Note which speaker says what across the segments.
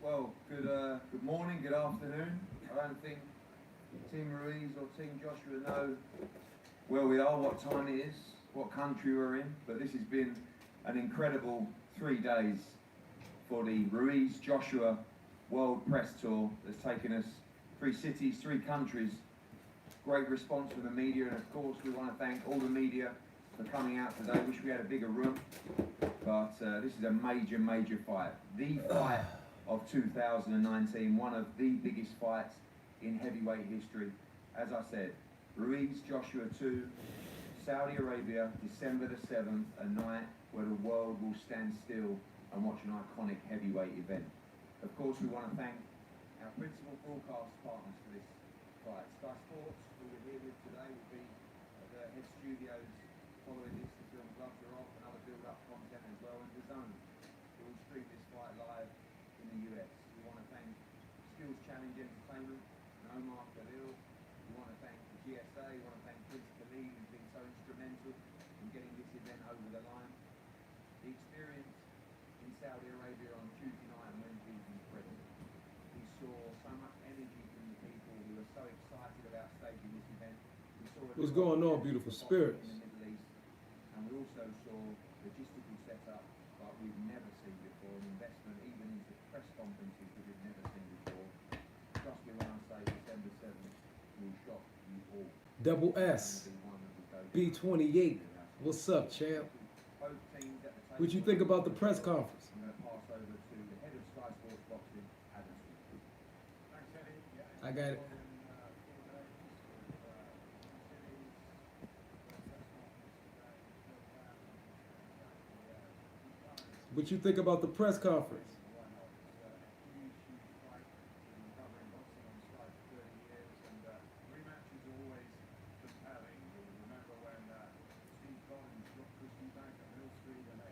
Speaker 1: Well, good morning, good afternoon. I don't think Team Ruiz or Team Joshua know where we are, what time it is, what country we're in, but this has been an incredible 3 days for the Ruiz Joshua World Press Tour that's taken us 3 cities, 3 countries. Great response from the media, and of course we want to thank all the media for coming out today. Wish we had a bigger room, but this is a major fight. The fight of 2019, one of the biggest fights in heavyweight history. As I said, Ruiz Joshua 2, Saudi Arabia, December the 7th, a night where the world will stand still and watch an iconic heavyweight event. Of course, we want to thank our principal broadcast partners for this fight. Sky Sports, who we're here with today, will be at the head studios following this. The film gloves are off and other build-up content as well, and the Zone, who will stream this fight live in the US. We want to thank Skills Challenge Entertainment and Omar Khalil. We want to thank the GSA. We want to thank Prince Khalid, who's been so instrumental in getting this event over the line. The experience in Saudi Arabia on Tuesday night and Wednesday is incredible. We saw so much energy from the people who were so excited about staging this event. We saw
Speaker 2: What's going on, beautiful spirits?
Speaker 1: In the Middle East, and we also saw logistical setup like we've never seen before, an investment even into press conferences that we've never seen before. Trust me when I say December 7th will shock you all.
Speaker 2: Double S, B28. What's up, champ? What you think about the press conference?
Speaker 1: I'm going to pass over to the head of Sky Sports Boxing, Adam Smith.
Speaker 3: Thanks, Eddie.
Speaker 2: I got it. What you think about the press conference?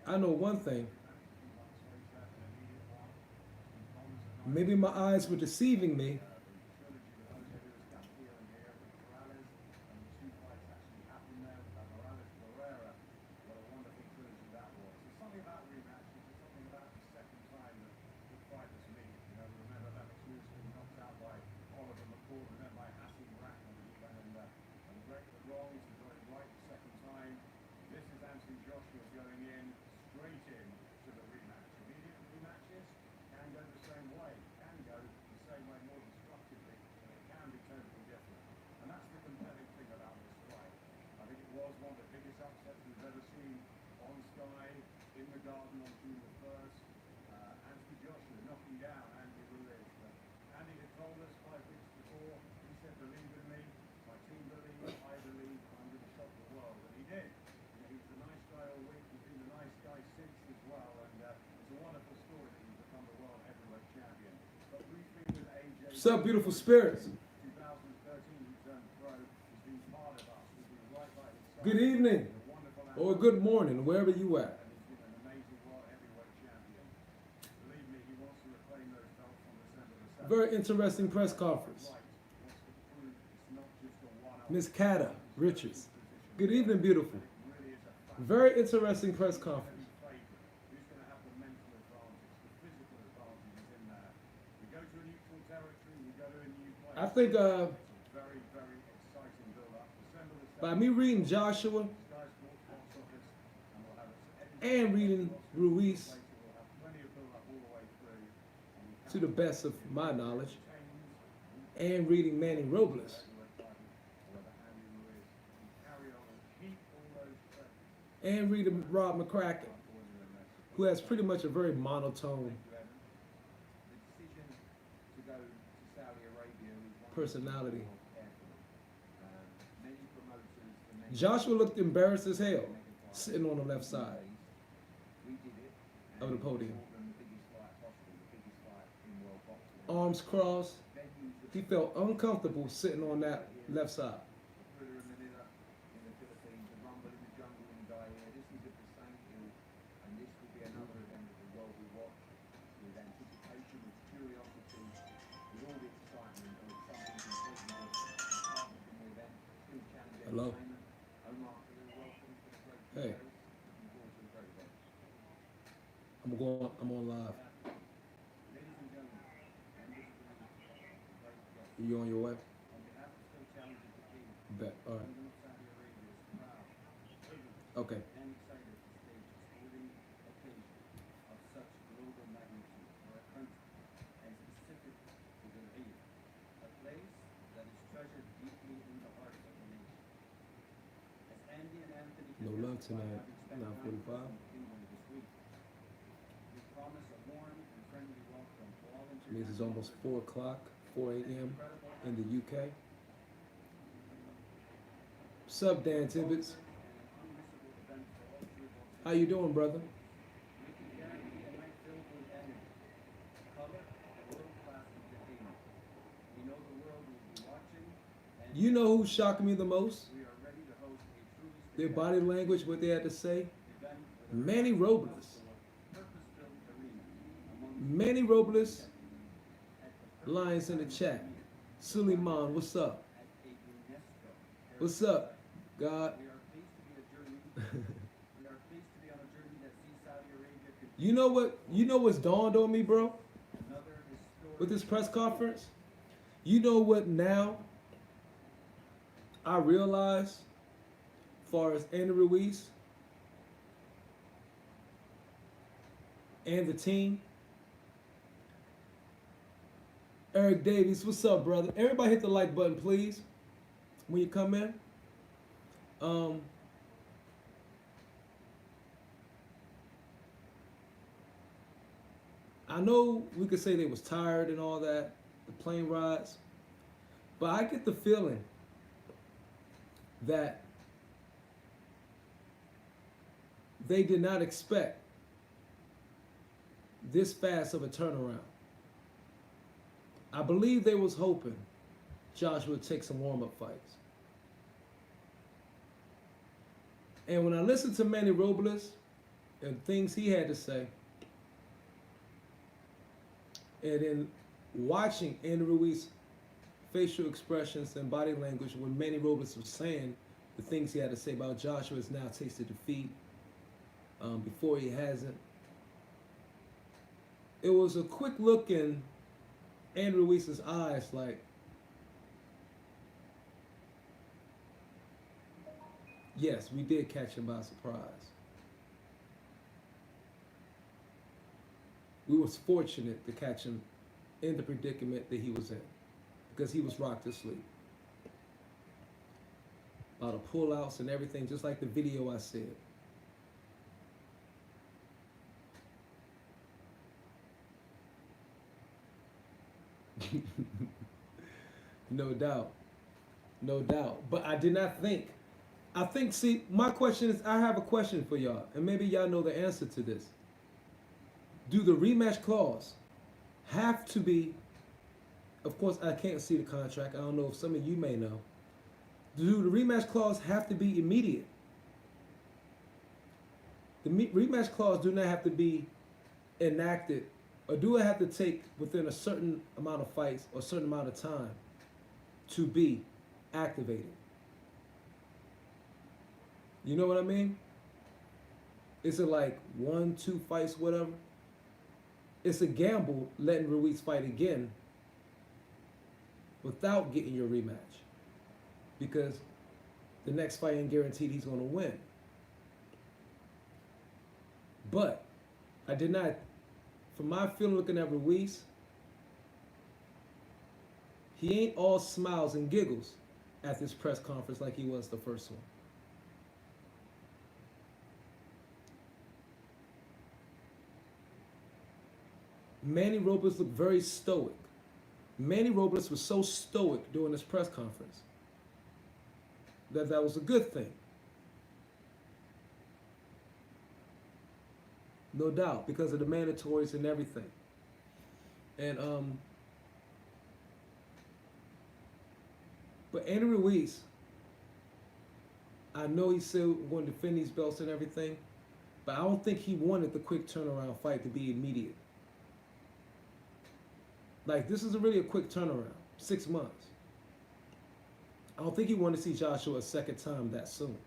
Speaker 2: I know one thing. Maybe my eyes were deceiving me.
Speaker 3: Joshua going in straight in to the rematch. Immediate rematches can go the same way, can go the same way more destructively, and it can be totally different. And that's the compelling thing about this fight. I think it was one of the biggest upsets we've ever seen on Sky, in the Garden on June the 1st. Anthony Joshua knocking down Andy Ruiz. Andy had told us 5 weeks before, he said, believe in me, my team believes, I believe, I'm going to shock the world. And he did. He was a nice guy all week, he's been a nice guy since as well, and it's a wonderful story that he's become the world heavyweight champion. But briefly with AJ...
Speaker 2: What's up, beautiful spirits?
Speaker 3: 2013 he turned pro, he's been part of us, he's been right by his side.
Speaker 2: Good evening, or good morning, wherever you at.
Speaker 3: And he's been an amazing world heavyweight champion. Believe me, he wants to reclaim those belts on December the 7th.
Speaker 2: Very interesting press conference. Miss Kata Richards. Good evening, beautiful. Very interesting press conference.
Speaker 3: Who's going to have the mental advantage, the physical advantage is in there. We go to a neutral territory, we go to a new place.
Speaker 2: I think
Speaker 3: It's a very, very exciting build-up. December the 7th,
Speaker 2: by me reading Joshua
Speaker 3: Sky Sports box office, and we'll have
Speaker 2: and reading Ruiz
Speaker 3: we'll have plenty of build-up all the way through. And we
Speaker 2: to the best of my knowledge, and reading Manny Robles, and reading Rob McCracken, who has pretty much a very monotone personality. Joshua looked embarrassed as hell, sitting on the left side of the podium. Arms crossed. He felt uncomfortable sitting on that left side. Hello. Hey. I'm on live.
Speaker 3: Ladies and gentlemen,
Speaker 2: You on your way?
Speaker 3: On behalf of state challengers the king,
Speaker 2: Bet. All right.
Speaker 3: Kingdom of Saudi Arabia is proud, privileged,
Speaker 2: Okay.
Speaker 3: and excited to stage this sporting occasion of such global magnitude for a country and specific to the region, a place that is treasured deeply in the hearts of the nation. As Andy and Anthony can
Speaker 2: No lunch
Speaker 3: testify,
Speaker 2: tonight.
Speaker 3: having spent time with
Speaker 2: 9:45.
Speaker 3: us in the kingdom this week, we promise a warm and friendly welcome to all
Speaker 2: Means it's almost
Speaker 3: international
Speaker 2: 4 o'clock, 4 a.m.
Speaker 3: incredible
Speaker 2: in the UK. What's up, Dan Tibbetts? How you doing, brother?
Speaker 3: We can guarantee a night filled with energy, color, and world-class entertainment. We know the world will be watching, and
Speaker 2: You know who shocked me the most?
Speaker 3: we are ready to host a truly
Speaker 2: Their
Speaker 3: spectacular
Speaker 2: body language, what they had to say.
Speaker 3: event with a
Speaker 2: Manny Robles.
Speaker 3: purpose-built arena among
Speaker 2: Manny Robles,
Speaker 3: at the
Speaker 2: Lions in the chat. Suleiman, what's up?
Speaker 3: at a UNESCO
Speaker 2: What's up, God?
Speaker 3: We are pleased to be a journey. We are pleased to be on a journey that sees Saudi Arabia continue
Speaker 2: You know what? You know what's dawned on me, bro?
Speaker 3: another historic
Speaker 2: With this press conference? You know what now I realize as far as Andy Ruiz and the team? Eric Davies, what's up, brother? Everybody hit the like button, please, when you come in. I know we could say they was tired and all that, the plane rides, but I get the feeling that they did not expect this fast of a turnaround. I believe they was hoping Joshua would take some warm-up fights. And when I listened to Manny Robles and things he had to say, and then watching Andy Ruiz's facial expressions and body language when Manny Robles was saying the things he had to say about Joshua has now tasted defeat before he hasn't. It was a quick look in Andy Ruiz's eyes like, yes, we did catch him by surprise. We was fortunate to catch him in the predicament that he was in because he was rocked to sleep. A lot of pullouts and everything, just like the video I said. No doubt. No doubt. But I did not think. See, my question is, I have a question for y'all, and maybe y'all know the answer to this. Do the rematch clause have to be, of course, I can't see the contract. I don't know if some of you may know. Do the rematch clause have to be immediate? The rematch clause do not have to be enacted, or do it have to take within a certain amount of fights or a certain amount of time to be activated? You know what I mean? Is it like 1, 2 fights, whatever? It's a gamble letting Ruiz fight again without getting your rematch, because the next fight ain't guaranteed he's going to win. But I did not, from my feeling looking at Ruiz, he ain't all smiles and giggles at this press conference like he was the first one. Manny Robles looked very stoic. Manny Robles was so stoic during this press conference that was a good thing. No doubt, because of the mandatories and everything. And but Andy Ruiz, I know he said going to defend these belts and everything, but I don't think he wanted the quick turnaround fight to be immediate. Like, this is really a quick turnaround, 6 months. I don't think he wanted to see Joshua a second time that soon.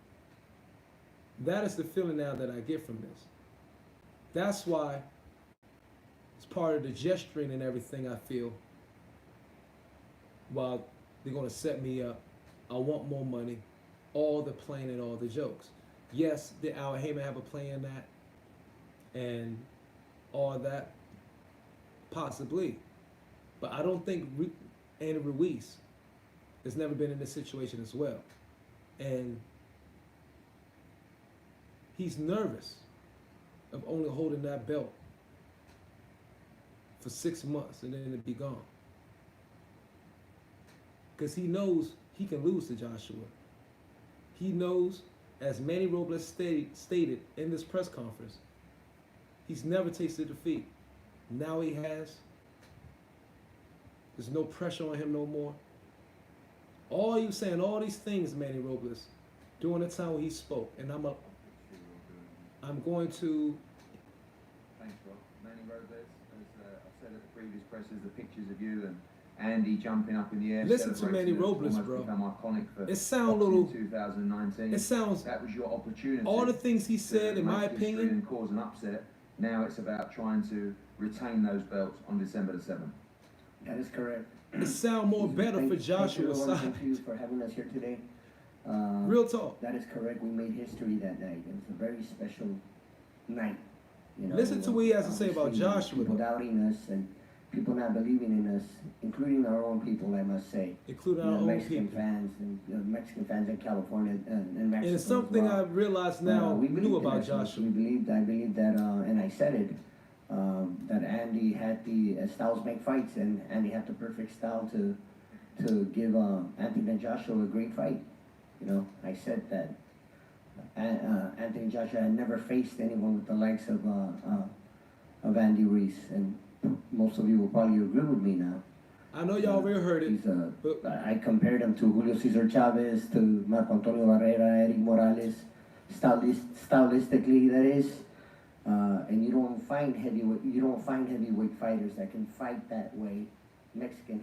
Speaker 2: That is the feeling now that I get from this. That's why it's part of the gesturing and everything I feel while they're going to set me up. I want more money, all the plan and all the jokes. Yes, did Al Heyman have a plan in that and all that? Possibly. But I don't think Andy Ruiz has never been in this situation as well. And he's nervous of only holding that belt for 6 months and then it be gone. Because he knows he can lose to Joshua. He knows, as Manny Robles stated in this press conference, he's never tasted defeat. Now he has. There's no pressure on him no more. All you saying, all these things, Manny Robles, during the time when he spoke, and I'm going to.
Speaker 1: Thanks, Rob. Manny Robles, as I've said at the previous presses, the pictures of you and Andy jumping up in the air.
Speaker 2: Listen to Manny Robles, bro.
Speaker 1: Become iconic for
Speaker 2: it sounds a little.
Speaker 1: 2019.
Speaker 2: It sounds.
Speaker 1: That was your opportunity.
Speaker 2: All the things he said, in my opinion,
Speaker 1: and cause an upset. Now it's about trying to retain those belts on December the 7th.
Speaker 4: That is correct.
Speaker 2: it sound more better for Joshua's side.
Speaker 4: Thank you for having us here today.
Speaker 2: Real talk.
Speaker 4: That is correct. We made history that night. It was a very special night. You know,
Speaker 2: Listen to what he has to say about
Speaker 4: obviously,
Speaker 2: Joshua,
Speaker 4: People
Speaker 2: though.
Speaker 4: doubting us and people not believing in us, including our own people, I must say.
Speaker 2: Including
Speaker 4: You
Speaker 2: our
Speaker 4: know,
Speaker 2: own
Speaker 4: Mexican
Speaker 2: people.
Speaker 4: fans and Mexican fans in California and Mexico.
Speaker 2: And it's something
Speaker 4: as well.
Speaker 2: I realized now
Speaker 4: We
Speaker 2: knew
Speaker 4: believed in
Speaker 2: about
Speaker 4: ourselves.
Speaker 2: Joshua.
Speaker 4: I believed that, and I said it, that Andy had the styles make fights, and Andy had the perfect style to give Anthony and Joshua a great fight. You know, I said that Anthony and Joshua had never faced anyone with the likes of Andy Ruiz, and most of you will probably agree with me now.
Speaker 2: I know y'all already heard it.
Speaker 4: He's
Speaker 2: but
Speaker 4: I compared him to Julio Cesar Chavez, to Marco Antonio Barrera, Eric Morales, stylistically that is. And you don't find heavyweight fighters that can fight that way. Mexican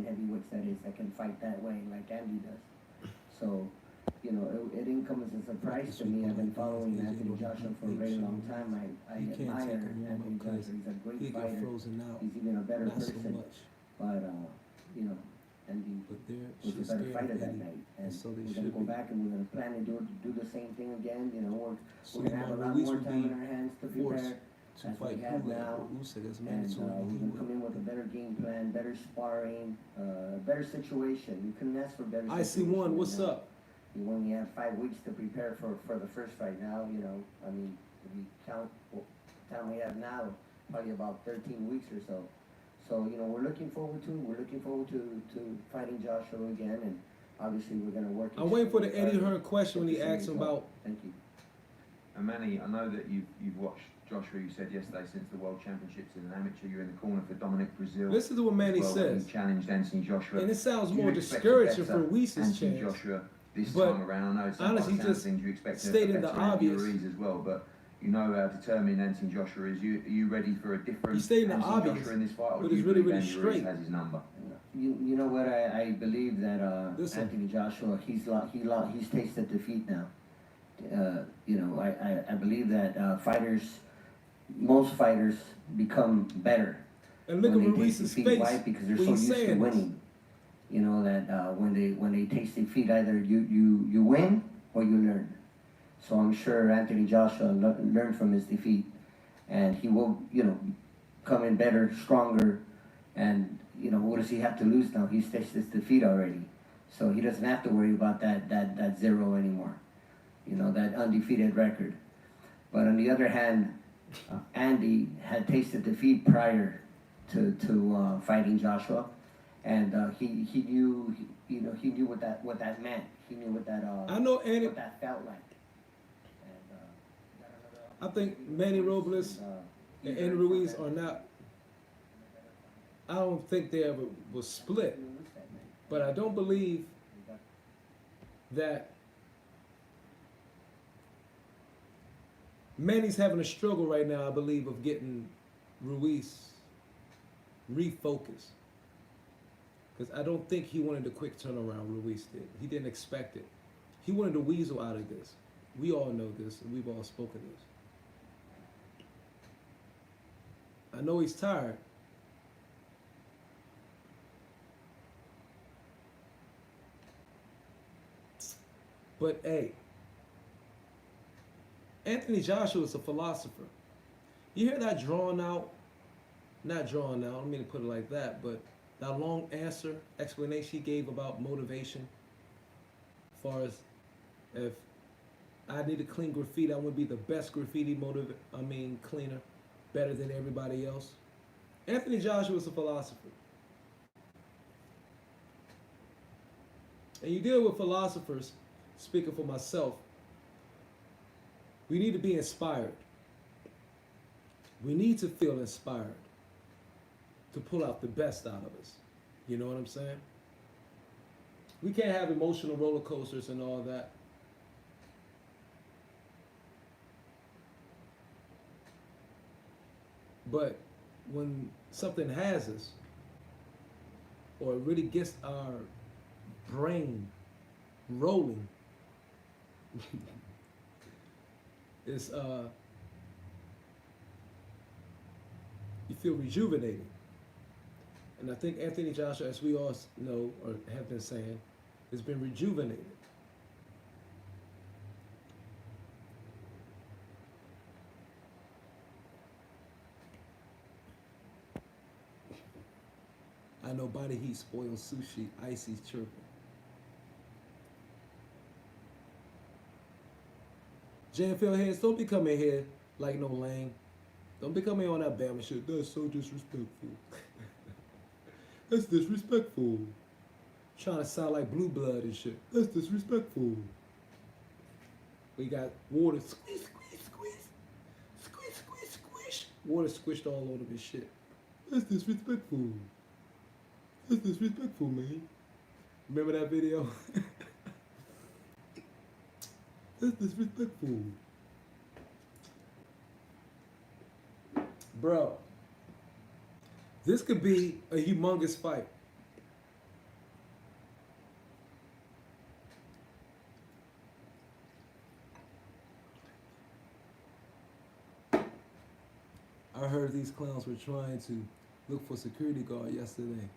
Speaker 4: heavyweights that can fight that way like Andy does. So, you know, it didn't come as a surprise to me. I've been following Anthony Joshua for a very long time. I
Speaker 2: You can't
Speaker 4: admire
Speaker 2: take him warm
Speaker 4: Anthony
Speaker 2: up 'cause
Speaker 4: Joshua. He's a great
Speaker 2: he get
Speaker 4: fighter.
Speaker 2: frozen out.
Speaker 4: He's even a better
Speaker 2: Not so
Speaker 4: person.
Speaker 2: much.
Speaker 4: But you know, Andy
Speaker 2: But they're
Speaker 4: was
Speaker 2: she's
Speaker 4: a better
Speaker 2: scared
Speaker 4: fighter
Speaker 2: of
Speaker 4: that
Speaker 2: Eddie.
Speaker 4: night. And
Speaker 2: so they
Speaker 4: we're gonna
Speaker 2: should
Speaker 4: go
Speaker 2: be.
Speaker 4: back and we're gonna plan to do the same thing again. You know,
Speaker 2: So
Speaker 4: we're gonna have a lot
Speaker 2: Ruiz
Speaker 4: more
Speaker 2: would
Speaker 4: time
Speaker 2: be
Speaker 4: in our hands to
Speaker 2: forced
Speaker 4: prepare.
Speaker 2: to
Speaker 4: That's what
Speaker 2: fight
Speaker 4: we have
Speaker 2: Pula
Speaker 4: now.
Speaker 2: or Usyk as
Speaker 4: And
Speaker 2: mandatory.
Speaker 4: we're gonna come in with a better game plan, better sparring, better situation. You couldn't ask for better.
Speaker 2: IC1, what's up?
Speaker 4: You only have 5 weeks to prepare for the first fight. Now, you know, I mean, if you count what time we have now, probably about 13 weeks or so. So, you know, we're looking forward to fighting Joshua again, and obviously we're gonna work.
Speaker 2: I'm waiting for the
Speaker 4: extremely
Speaker 2: Eddie
Speaker 4: hard
Speaker 2: Hearn question when
Speaker 4: to
Speaker 2: he
Speaker 4: get the
Speaker 2: asked
Speaker 4: same
Speaker 2: him
Speaker 4: result.
Speaker 2: about.
Speaker 4: Thank you.
Speaker 1: And Manny, I know that you've watched Joshua, you said yesterday, since the World Championships as an amateur. You're in the corner for Dominic Brazil.
Speaker 2: Listen to what Manny
Speaker 1: as well, when
Speaker 2: says.
Speaker 1: He challenged Anthony Joshua.
Speaker 2: And it sounds
Speaker 1: Do you
Speaker 2: more
Speaker 1: expect a
Speaker 2: discouraging
Speaker 1: better
Speaker 2: for Ruiz's
Speaker 1: Anthony
Speaker 2: chance.
Speaker 1: Joshua this
Speaker 2: But
Speaker 1: time around. I know
Speaker 2: honestly,
Speaker 1: some
Speaker 2: just
Speaker 1: things you expect
Speaker 2: stating
Speaker 1: a
Speaker 2: the
Speaker 1: better Anthony
Speaker 2: obvious.
Speaker 1: Ruiz as well, but you know how determined Anthony Joshua is. Are you ready for a different
Speaker 2: He's stating the
Speaker 1: Anthony
Speaker 2: obvious,
Speaker 1: Joshua in this fight, or
Speaker 2: but
Speaker 1: do you
Speaker 2: it's really,
Speaker 1: believe
Speaker 2: really
Speaker 1: Andy Ruiz
Speaker 2: straight.
Speaker 1: has his number?
Speaker 4: You know what? I believe that
Speaker 2: Listen.
Speaker 4: Anthony Joshua, he's tasted defeat now. You know, I believe that most fighters become better
Speaker 2: And look at
Speaker 4: when they taste
Speaker 2: Ruiz's
Speaker 4: defeat.
Speaker 2: face
Speaker 4: Why? Because they're
Speaker 2: when
Speaker 4: so
Speaker 2: he's
Speaker 4: used to
Speaker 2: saying this.
Speaker 4: winning. You know that when they taste defeat, either you win or you learn. So I'm sure Anthony Joshua learned from his defeat, and he will, you know, come in better, stronger, and you know, what does he have to lose now? He's tasted his defeat already, so he doesn't have to worry about that zero anymore. You know, that undefeated record. But on the other hand, Andy had tasted defeat prior to fighting Joshua, and he knew, you know, he knew what that meant. He knew what that
Speaker 2: I know Andy.
Speaker 4: what that felt like. And
Speaker 2: I think Manny Robles and Andy Ruiz are not. I don't think they ever was split, but I don't believe that Manny's having a struggle right now, I believe, of getting Ruiz refocused. Because I don't think he wanted a quick turnaround, Ruiz did. He didn't expect it. He wanted to weasel out of this. We all know this, and we've all spoken this. I know he's tired. But hey, Anthony Joshua is a philosopher. You hear that drawn out, not drawn out, I don't mean to put it like that, but that long answer, explanation he gave about motivation, as far as if I need to clean graffiti, I want to be the best graffiti cleaner, better than everybody else. Anthony Joshua is a philosopher. And you deal with philosophers, speaking for myself, we need to be inspired. We need to feel inspired to pull out the best out of us. You know what I'm saying? We can't have emotional roller coasters and all that. But when something has us, or it really gets our brain rolling, it's you feel rejuvenated. And I think Anthony Joshua, as we all know or have been saying, has been rejuvenated. I know body heat spoils sushi. Icy's chirping. JFL heads, don't be coming here like no lame. Don't be coming on that Bama shit. That's so disrespectful. That's disrespectful. Trying to sound like blue blood and shit. That's disrespectful. We got water squeeze, squeeze, squeeze. Squeeze, squeeze, squish. Water squished all over this shit. That's disrespectful. That's disrespectful, man. Remember that video? That's disrespectful. Bro, this could be a humongous fight. I heard these clowns were trying to look for security guard yesterday.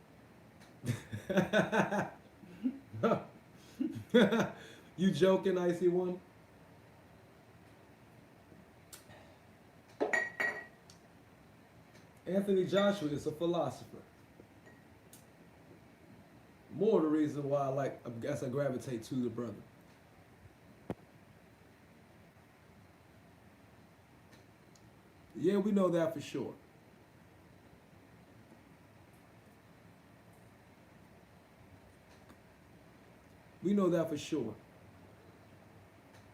Speaker 2: You joking, Icy One? Anthony Joshua is a philosopher. More the reason why I guess I gravitate to the brother. Yeah, we know that for sure. We know that for sure.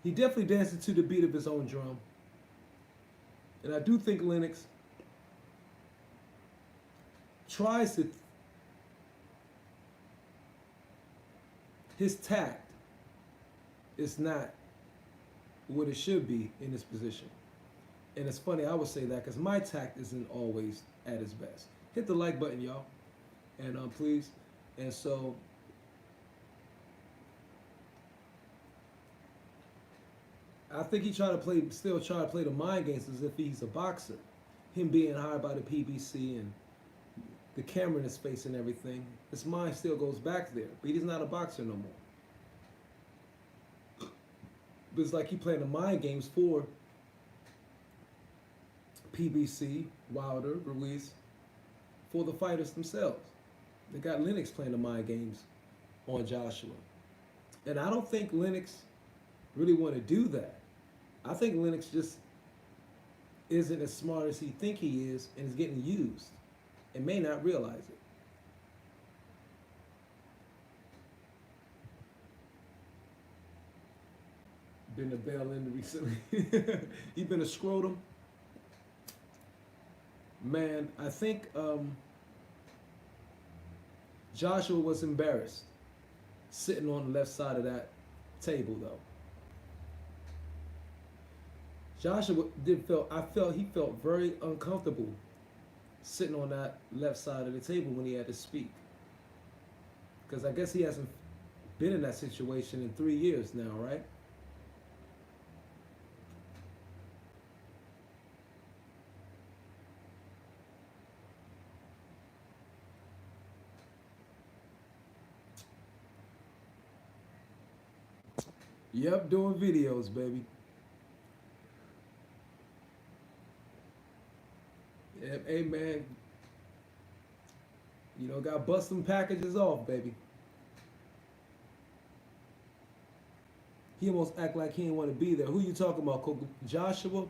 Speaker 2: He definitely dances to the beat of his own drum. And I do think Lennox tries to, his tact is not what it should be in this position. And it's funny, I would say that because my tact isn't always at its best. Hit the like button, y'all. And please. And so, I think he still try to play the mind games as if he's a boxer. Him being hired by the PBC and the camera in his face and everything. His mind still goes back there. But he's not a boxer no more. But it's like he playing the mind games for PBC, Wilder, Ruiz, for the fighters themselves. They got Lennox playing the mind games on Joshua. And I don't think Lennox really want to do that. I think Lennox just isn't as smart as he think he is and is getting used and may not realize it. Been a bail in recently. He been a scrotum. Man, I think Joshua was embarrassed sitting on the left side of that table though. Joshua he felt very uncomfortable sitting on that left side of the table when he had to speak. Because I guess he hasn't been in that situation in 3 years now, right? Yep, doing videos, baby. Yep, hey man, you know, got bust some packages off, baby. He almost act like he didn't want to be there. Who you talking about, Joshua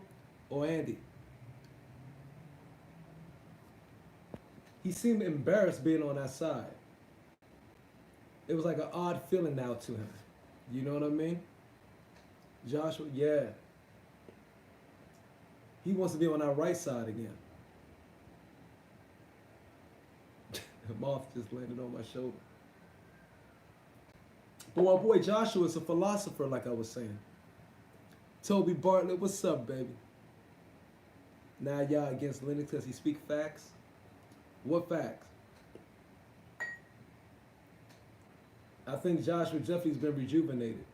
Speaker 2: or Andy? He seemed embarrassed being on that side. It was like an odd feeling now to him. You know what I mean? Joshua, yeah. He wants to be on our right side again. The moth just landed on my shoulder. But my boy Joshua is a philosopher, like I was saying. Toby Bartlett, what's up, baby? Now y'all against Linux because he speak facts? What facts? I think Joshua Jeffrey's been rejuvenated.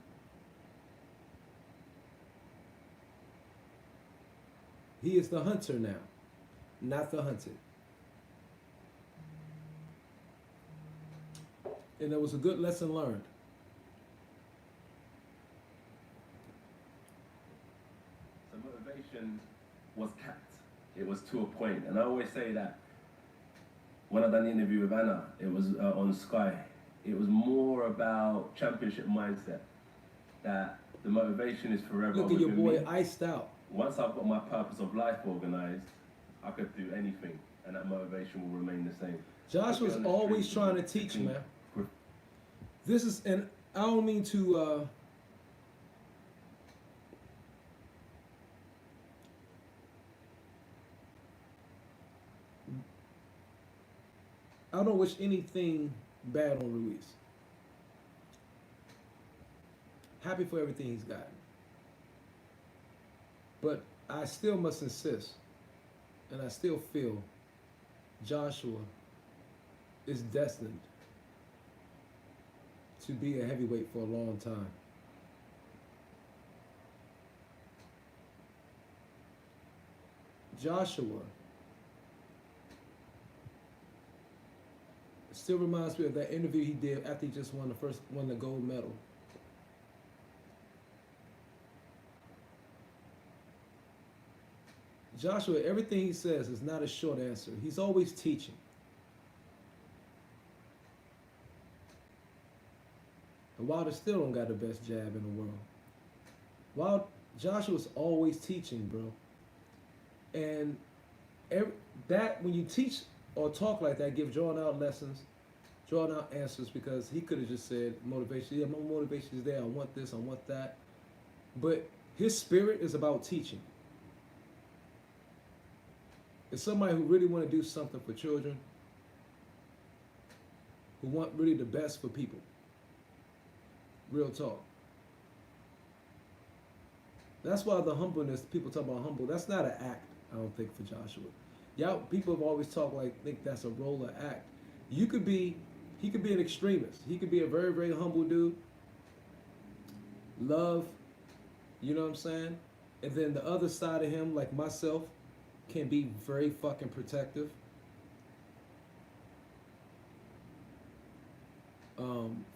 Speaker 2: He is the hunter now, not the hunted. And it was a good lesson learned.
Speaker 5: So motivation was capped. It was to a point. And I always say that when I done the interview with Anna, it was on Sky. It was more about championship mindset. That the motivation is forever.
Speaker 2: Look at your
Speaker 5: within
Speaker 2: boy
Speaker 5: me.
Speaker 2: iced out.
Speaker 5: Once I've got my purpose of life organized, I could do anything, and that motivation will remain the same.
Speaker 2: Joshua's
Speaker 5: On the
Speaker 2: always
Speaker 5: street,
Speaker 2: trying to teach, man.
Speaker 5: with-
Speaker 2: This is, and I don't mean to, I don't wish anything bad on Ruiz. Happy for everything he's gotten. But I still must insist, and I still feel Joshua is destined to be a heavyweight for a long time. Joshua still reminds me of that interview he did after he just won the gold medal. Joshua, everything he says is not a short answer. He's always teaching. And Wilder still don't got the best jab in the world. Joshua's always teaching, bro. And when you teach or talk like that, give drawn out lessons, drawn out answers, because he could have just said motivation. Yeah, my motivation is there. I want this, I want that. But his spirit is about teaching. It's somebody who really want to do something for children, who want really the best for people. Real talk. That's why the humbleness, people talk about humble, that's not an act, I don't think, for Joshua. Y'all, people have always talked think that's a role or act. He could be an extremist. He could be a very, very humble dude. Love, you know what I'm saying? And then the other side of him, like myself, can be very fucking protective.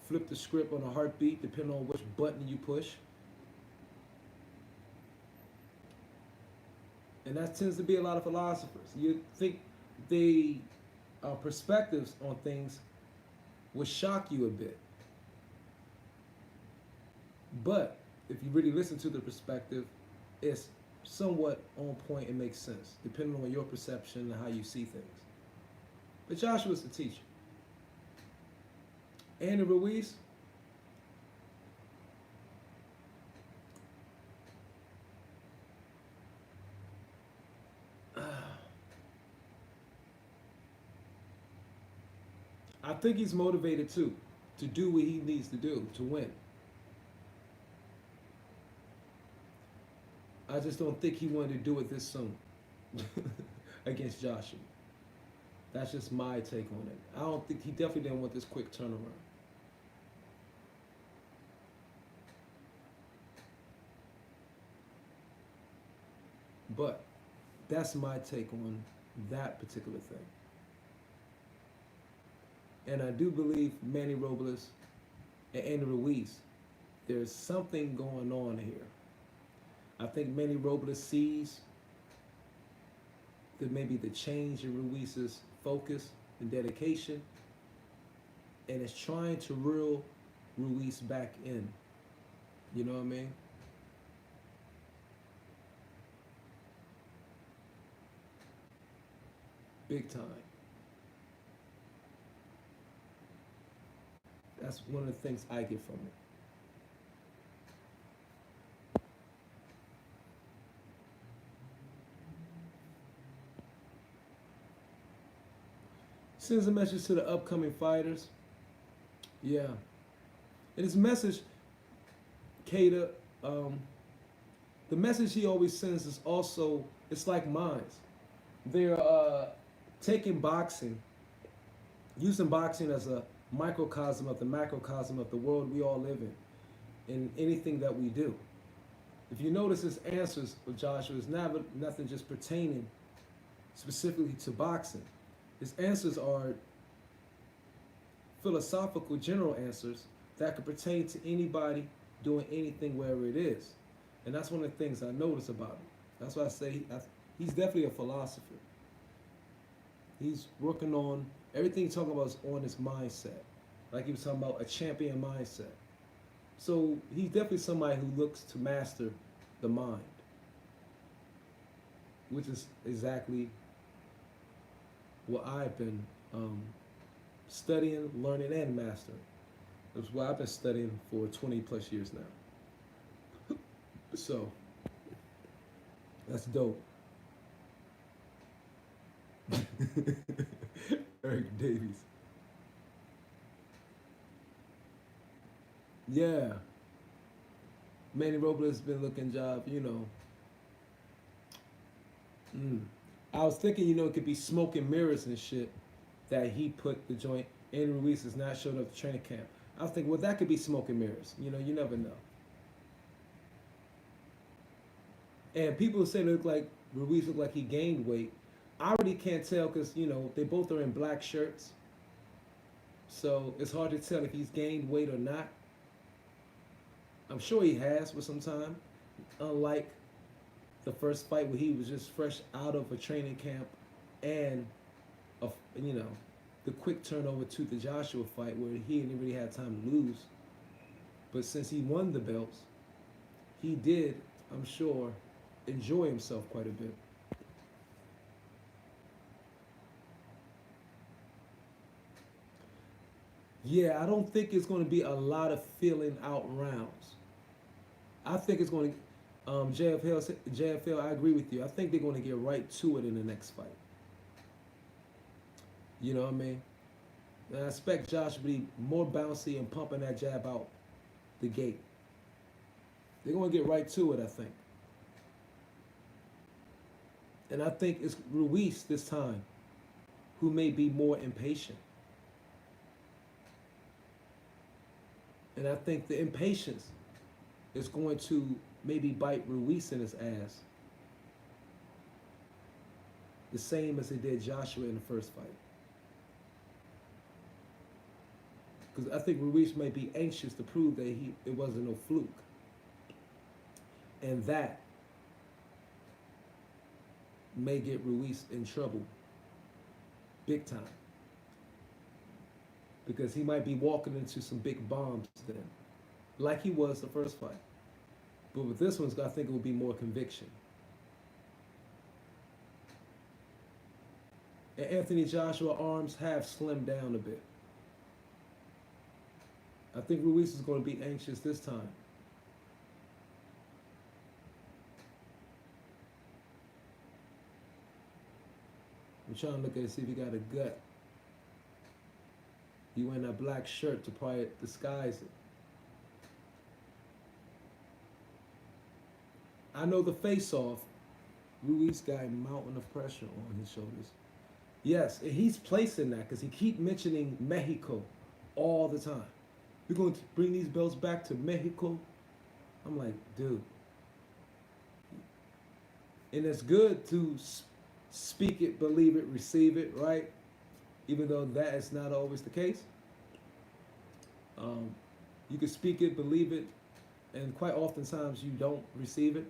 Speaker 2: Flip the script on a heartbeat depending on which button you push. And that tends to be a lot of philosophers. You think they perspectives on things will shock you a bit. But if you really listen to the perspective, it's somewhat on point and makes sense, depending on your perception and how you see things. But Joshua's the teacher. Andy Ruiz, I think he's motivated too, to do what he needs to do to win. I just don't think he wanted to do it this soon against Joshua. That's just my take on it. I don't think he definitely didn't want this quick turnaround. But that's my take on that particular thing. And I do believe Manny Robles and Andy Ruiz there's something going on here. I think Manny Robles sees that maybe the change in Ruiz's focus and dedication, and is trying to reel Ruiz back in. You know what I mean? Big time. That's one of the things I get from it. Sends a message to the upcoming fighters. Yeah. And his message, Kata, the message he always sends is also, it's like mine. They're taking boxing, using boxing as a microcosm of the macrocosm of the world we all live in anything that we do. If you notice his answers with Joshua, is never nothing just pertaining specifically to boxing. His answers are philosophical, general answers that could pertain to anybody doing anything wherever it is. And that's one of the things I notice about him. That's why I say he's definitely a philosopher. He's working on, everything he's talking about is on his mindset. Like he was talking about a champion mindset. So he's definitely somebody who looks to master the mind, which is exactly what I've been studying, learning, and mastering. That's what I've been studying for 20 plus years now. So that's dope. Eric Davies. Yeah. Manny Robles has been looking job, you know. I was thinking, it could be smoke and mirrors and shit that he put the joint in. Ruiz has not showed up to training camp. I was thinking, well, that could be smoke and mirrors. You never know. And people say Ruiz looked like he gained weight. I already can't tell because, they both are in black shirts. So it's hard to tell if he's gained weight or not. I'm sure he has for some time. Unlike the first fight where he was just fresh out of a training camp and, the quick turnover to the Joshua fight where he didn't really have time to lose. But since he won the belts, he did, I'm sure, enjoy himself quite a bit. Yeah, I don't think it's going to be a lot of filling out rounds. I think it's going to, JFL, I agree with you. I think they're going to get right to it in the next fight. You know what I mean? And I expect Josh to be more bouncy and pumping that jab out the gate. They're going to get right to it, I think. And I think it's Ruiz this time who may be more impatient. And I think the impatience is going to maybe bite Ruiz in his ass. The same as it did Joshua in the first fight. Because I think Ruiz may be anxious to prove that it wasn't no fluke. And that may get Ruiz in trouble big time. Because he might be walking into some big bombs then, like he was the first fight. But with this one, I think it will be more conviction. And Anthony Joshua arms have slimmed down a bit. I think Ruiz is going to be anxious this time. I'm trying to look at it, see if he got a gut. He wearing that black shirt to probably disguise it. I know the face-off, Ruiz got a mountain of pressure on his shoulders. Yes, and he's placing that because he keep mentioning Mexico all the time. We're going to bring these belts back to Mexico. I'm like, dude. And it's good to speak it, believe it, receive it, right? Even though that is not always the case. You can speak it, believe it, and quite oftentimes you don't receive it.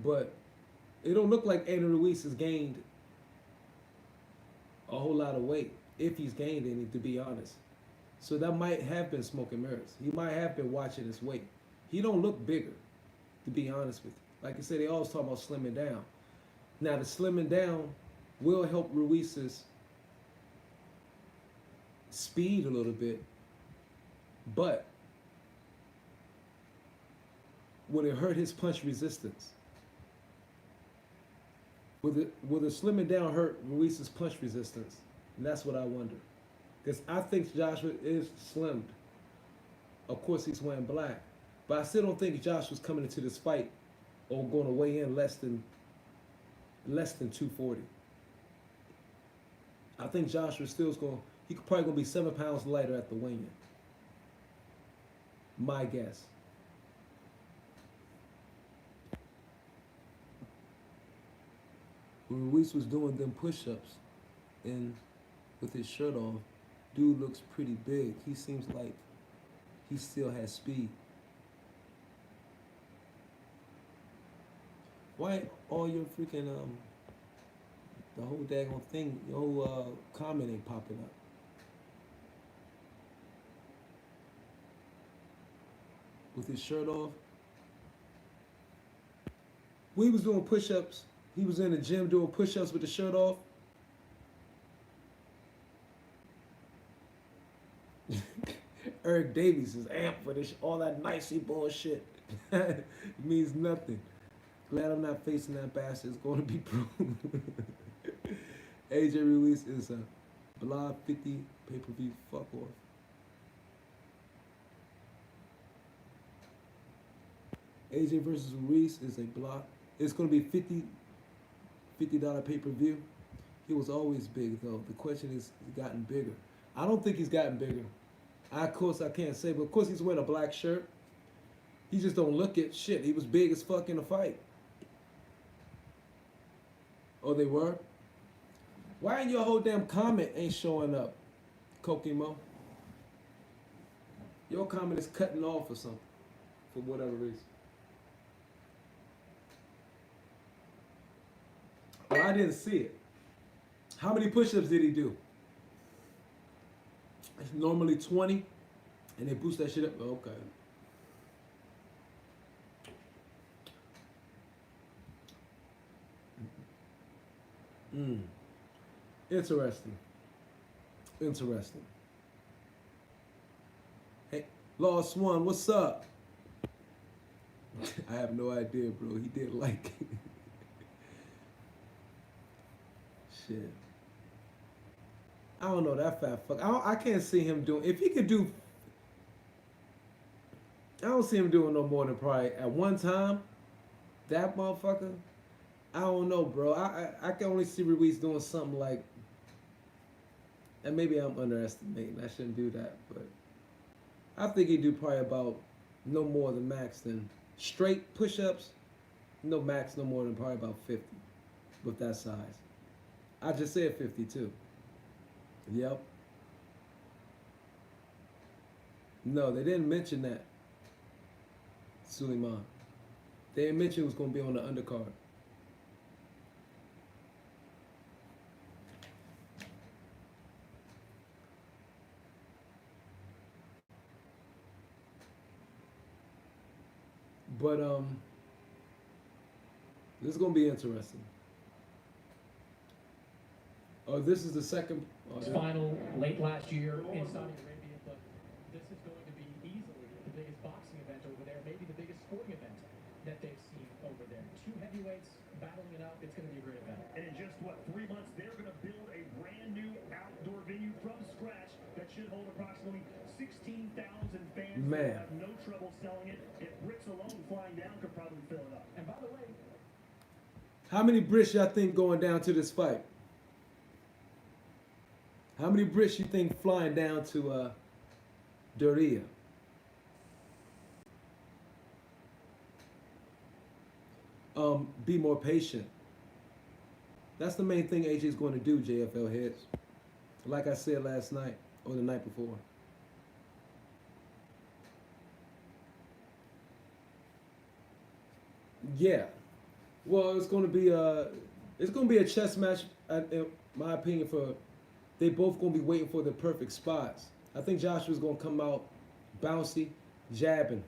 Speaker 2: But it don't look like Andy Ruiz has gained a whole lot of weight, if he's gained any, to be honest. So that might have been smoke and mirrors. He might have been watching his weight. He don't look bigger, to be honest with you. Like I said, they always talk about slimming down. Now the slimming down will help Ruiz's speed a little bit, but will it hurt his punch resistance? Will the slimming down hurt Ruiz's punch resistance? And that's what I wonder. Because I think Joshua is slimmed. Of course, he's wearing black. But I still don't think Joshua's coming into this fight or going to weigh in less than 240. I think Joshua still is going. He's probably going to be 7 pounds lighter at the weigh-in. My guess. When Ruiz was doing them push-ups and with his shirt off, dude looks pretty big. He seems like he still has speed. Why all your freaking the whole daggone thing, your whole comment ain't popping up? With his shirt off. When he was doing push-ups, he was in the gym doing push-ups with the shirt off. Eric Davies is amped for this, all that nicey bullshit. It means nothing. Glad I'm not facing that bastard. It's going to be proven. AJ Ruiz is a Blob 50 pay-per-view fuck off. AJ versus Ruiz is a block. It's going to be $50 pay-per-view. He was always big, though. The question is, he's gotten bigger. I don't think he's gotten bigger. Of course, I can't say, but of course he's wearing a black shirt. He just don't look it. Shit, he was big as fuck in the fight. Oh, they were? Why in your whole damn comment ain't showing up, Kokimo? Your comment is cutting off or something, for whatever reason. Well, I didn't see it. How many push-ups did he do? It's normally 20, and they boost that shit up. Okay. Interesting. Interesting. Hey, Lost One, what's up? I have no idea, bro. He did like it. Shit. I don't know, that fat fuck. I can't see him doing. If he could do, I don't see him doing no more than probably at one time. That motherfucker. I don't know, bro. I can only see Ruiz doing something like, and maybe I'm underestimating. I shouldn't do that, but I think he'd do probably about no more than max than straight push-ups. No max, no more than probably about 50 with that size. I just said 52. Yep. No, they didn't mention that. Suleiman. They didn't mention it was going to be on the undercard. But this is going to be interesting. Oh, this is the second.
Speaker 6: Final late last year in Saudi Arabia, but this is going to be easily the biggest boxing event over there, maybe the biggest sporting event that they've seen over there. Two heavyweights battling it out. It's going to be a great event.
Speaker 3: And in just, 3 months, they're going to build a brand new outdoor venue from scratch that should hold approximately 16,000 fans.
Speaker 2: Man.
Speaker 3: Have no trouble selling it. If bricks alone flying down could probably fill it up. And by the way,
Speaker 2: How many Brits y'all think going down to this fight? How many Brits you think flying down to Doria? Be more patient. That's the main thing AJ's going to do, JFL heads. Like I said last night or the night before. Yeah. Well, it's gonna be a chess match, in my opinion. For they both gonna be waiting for the perfect spots. I think Joshua's gonna come out bouncy, jabbing.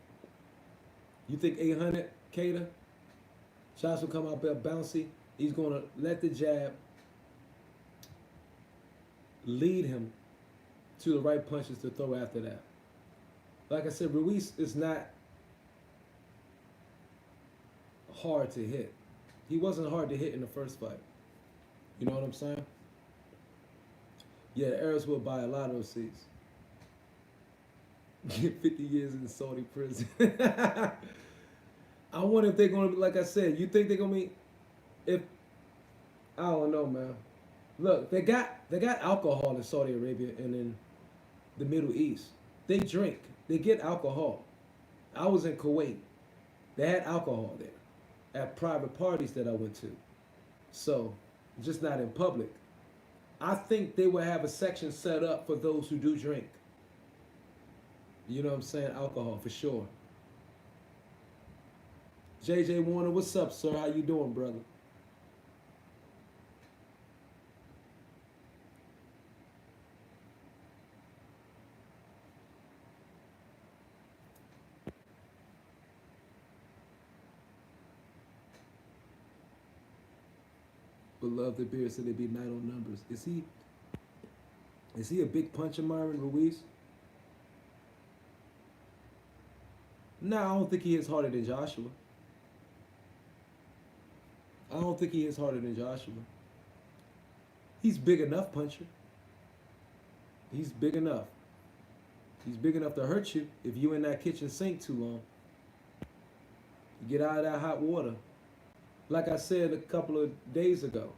Speaker 2: You think 800 Cater? Joshua come out there bouncy. He's gonna let the jab lead him to the right punches to throw after that. Like I said, Ruiz is not hard to hit. He wasn't hard to hit in the first fight. You know what I'm saying? Yeah, the Arabs will buy a lot of those seats. Get 50 years in Saudi prison. I wonder if they're gonna be, like I said, you think they're gonna be, if, I don't know, man. Look, they got alcohol in Saudi Arabia and in the Middle East. They drink. They get alcohol. I was in Kuwait. They had alcohol there at private parties that I went to. So, just not in public. I think they will have a section set up for those who do drink. You know what I'm saying? Alcohol, for sure. JJ Warner, what's up, sir? How you doing, brother? Beloved the Beard said they'd be night on numbers. Is he a big puncher, Myron Ruiz? No, I don't think he hits harder than Joshua. I don't think he hits harder than Joshua. He's big enough puncher. He's big enough. He's big enough to hurt you if you in that kitchen sink too long. Get out of that hot water. Like I said a couple of days ago,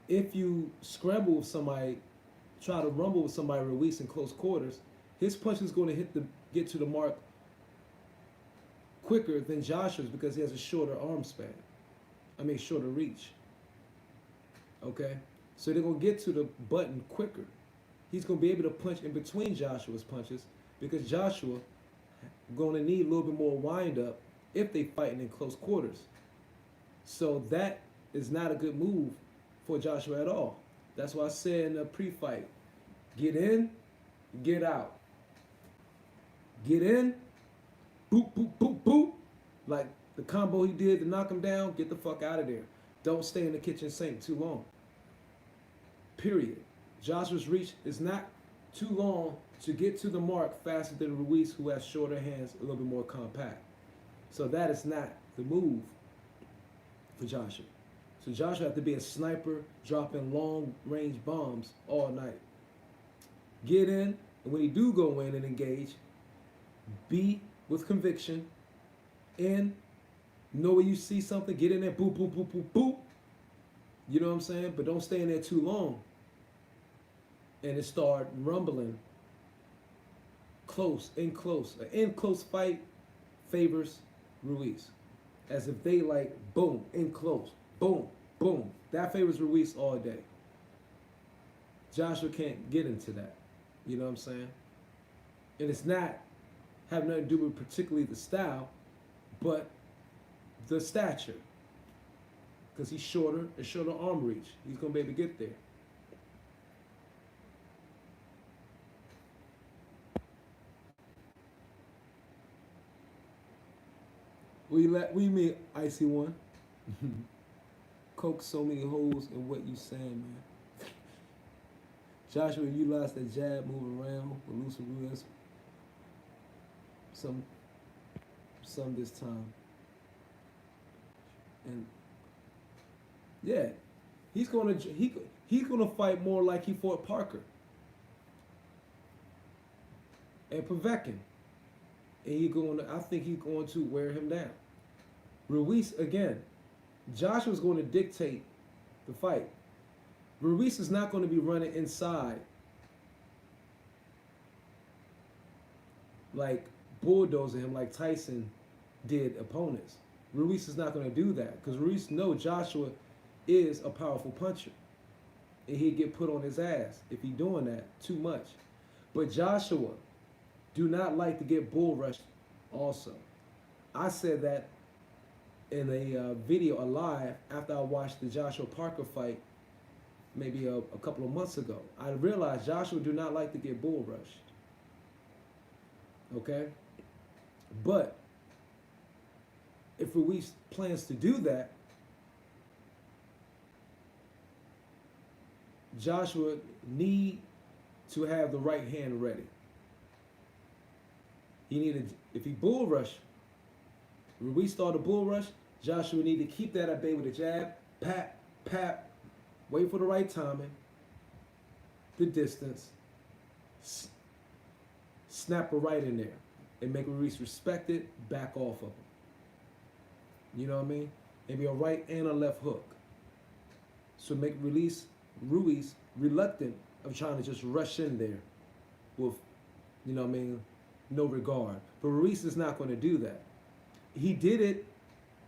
Speaker 2: if you scramble with somebody, try to rumble with somebody, Ruiz in close quarters, his punch is going to get to the mark quicker than Joshua's because he has a shorter arm span. Shorter reach. Okay? So they're going to get to the button quicker. He's going to be able to punch in between Joshua's punches because Joshua going to need a little bit more wind up if they fighting in close quarters. So that is not a good move for Joshua at all. That's why I said in the pre-fight, get in, get out. Get in, boop, boop, boop, boop. Like the combo he did to knock him down, get the fuck out of there. Don't stay in the kitchen sink too long. Period. Joshua's reach is not too long to get to the mark faster than Ruiz, who has shorter hands, a little bit more compact. So that is not the move for Joshua. So Joshua have to be a sniper, dropping long-range bombs all night. Get in, and when he do go in and engage, be with conviction, and know when you see something, get in there, boop, boop, boop, boop, boop. You know what I'm saying? But don't stay in there too long. And it start rumbling close, in close. An in close fight favors Ruiz. As if they like, boom, in close, boom, boom. That favors Ruiz all day. Joshua can't get into that. You know what I'm saying? And it's not have nothing to do with particularly the style, but the stature. Because he's shorter, a shorter arm reach. He's going to be able to get there. We mean Icy One. Coke so many holes in what you saying, man. Joshua utilized that jab, move around with Lucy Ruiz. Some this time. And yeah, he's gonna fight more like he fought Parker and Povetkin. And I think he's going to wear him down. Ruiz, again, Joshua's going to dictate the fight. Ruiz is not going to be running inside like bulldozing him like Tyson did opponents. Ruiz is not going to do that because Ruiz knows Joshua is a powerful puncher. And he'd get put on his ass if he's doing that too much. But Joshua do not like to get bull rushed also. I said that in a video, a live, after I watched the Joshua Parker fight maybe a couple of months ago. I realized Joshua do not like to get bull rushed. Okay? But if Ruiz plans to do that, Joshua need to have the right hand ready. He needed, if he bull rush, Ruiz start a bull rush, Joshua need to keep that at bay with a jab, pat, pat, wait for the right timing, the distance, snap a right in there, and make Ruiz respect it, back off of him. You know what I mean? Maybe a right and a left hook. So make Ruiz reluctant of trying to just rush in there with, you know what I mean, no regard. But Ruiz is not going to do that. He did it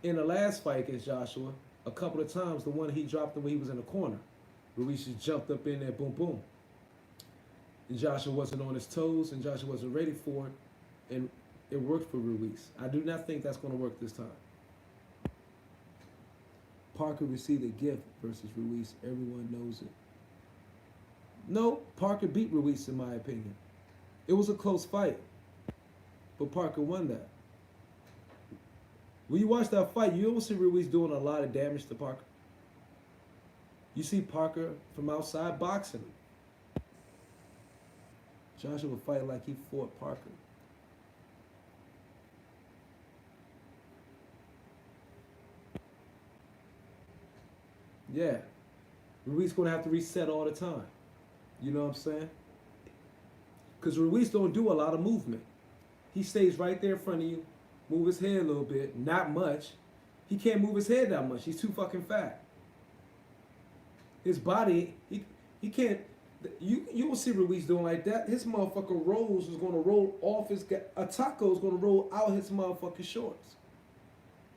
Speaker 2: in the last fight against Joshua a couple of times, the one he dropped when he was in the corner. Ruiz just jumped up in there, boom, boom. And Joshua wasn't on his toes, and Joshua wasn't ready for it, and it worked for Ruiz. I do not think that's going to work this time. Parker received a gift versus Ruiz. Everyone knows it. No, Parker beat Ruiz in my opinion. It was a close fight, but Parker won that. When you watch that fight, you don't see Ruiz doing a lot of damage to Parker. You see Parker from outside boxing him. Joshua would fight like he fought Parker. Yeah. Ruiz going to have to reset all the time. You know what I'm saying? Because Ruiz don't do a lot of movement. He stays right there in front of you, move his head a little bit, not much. He can't move his head that much. He's too fucking fat. His body, he can't. You will see Ruiz doing like that. His motherfucker rolls is going to roll off his. A taco is going to roll out his motherfucking shorts.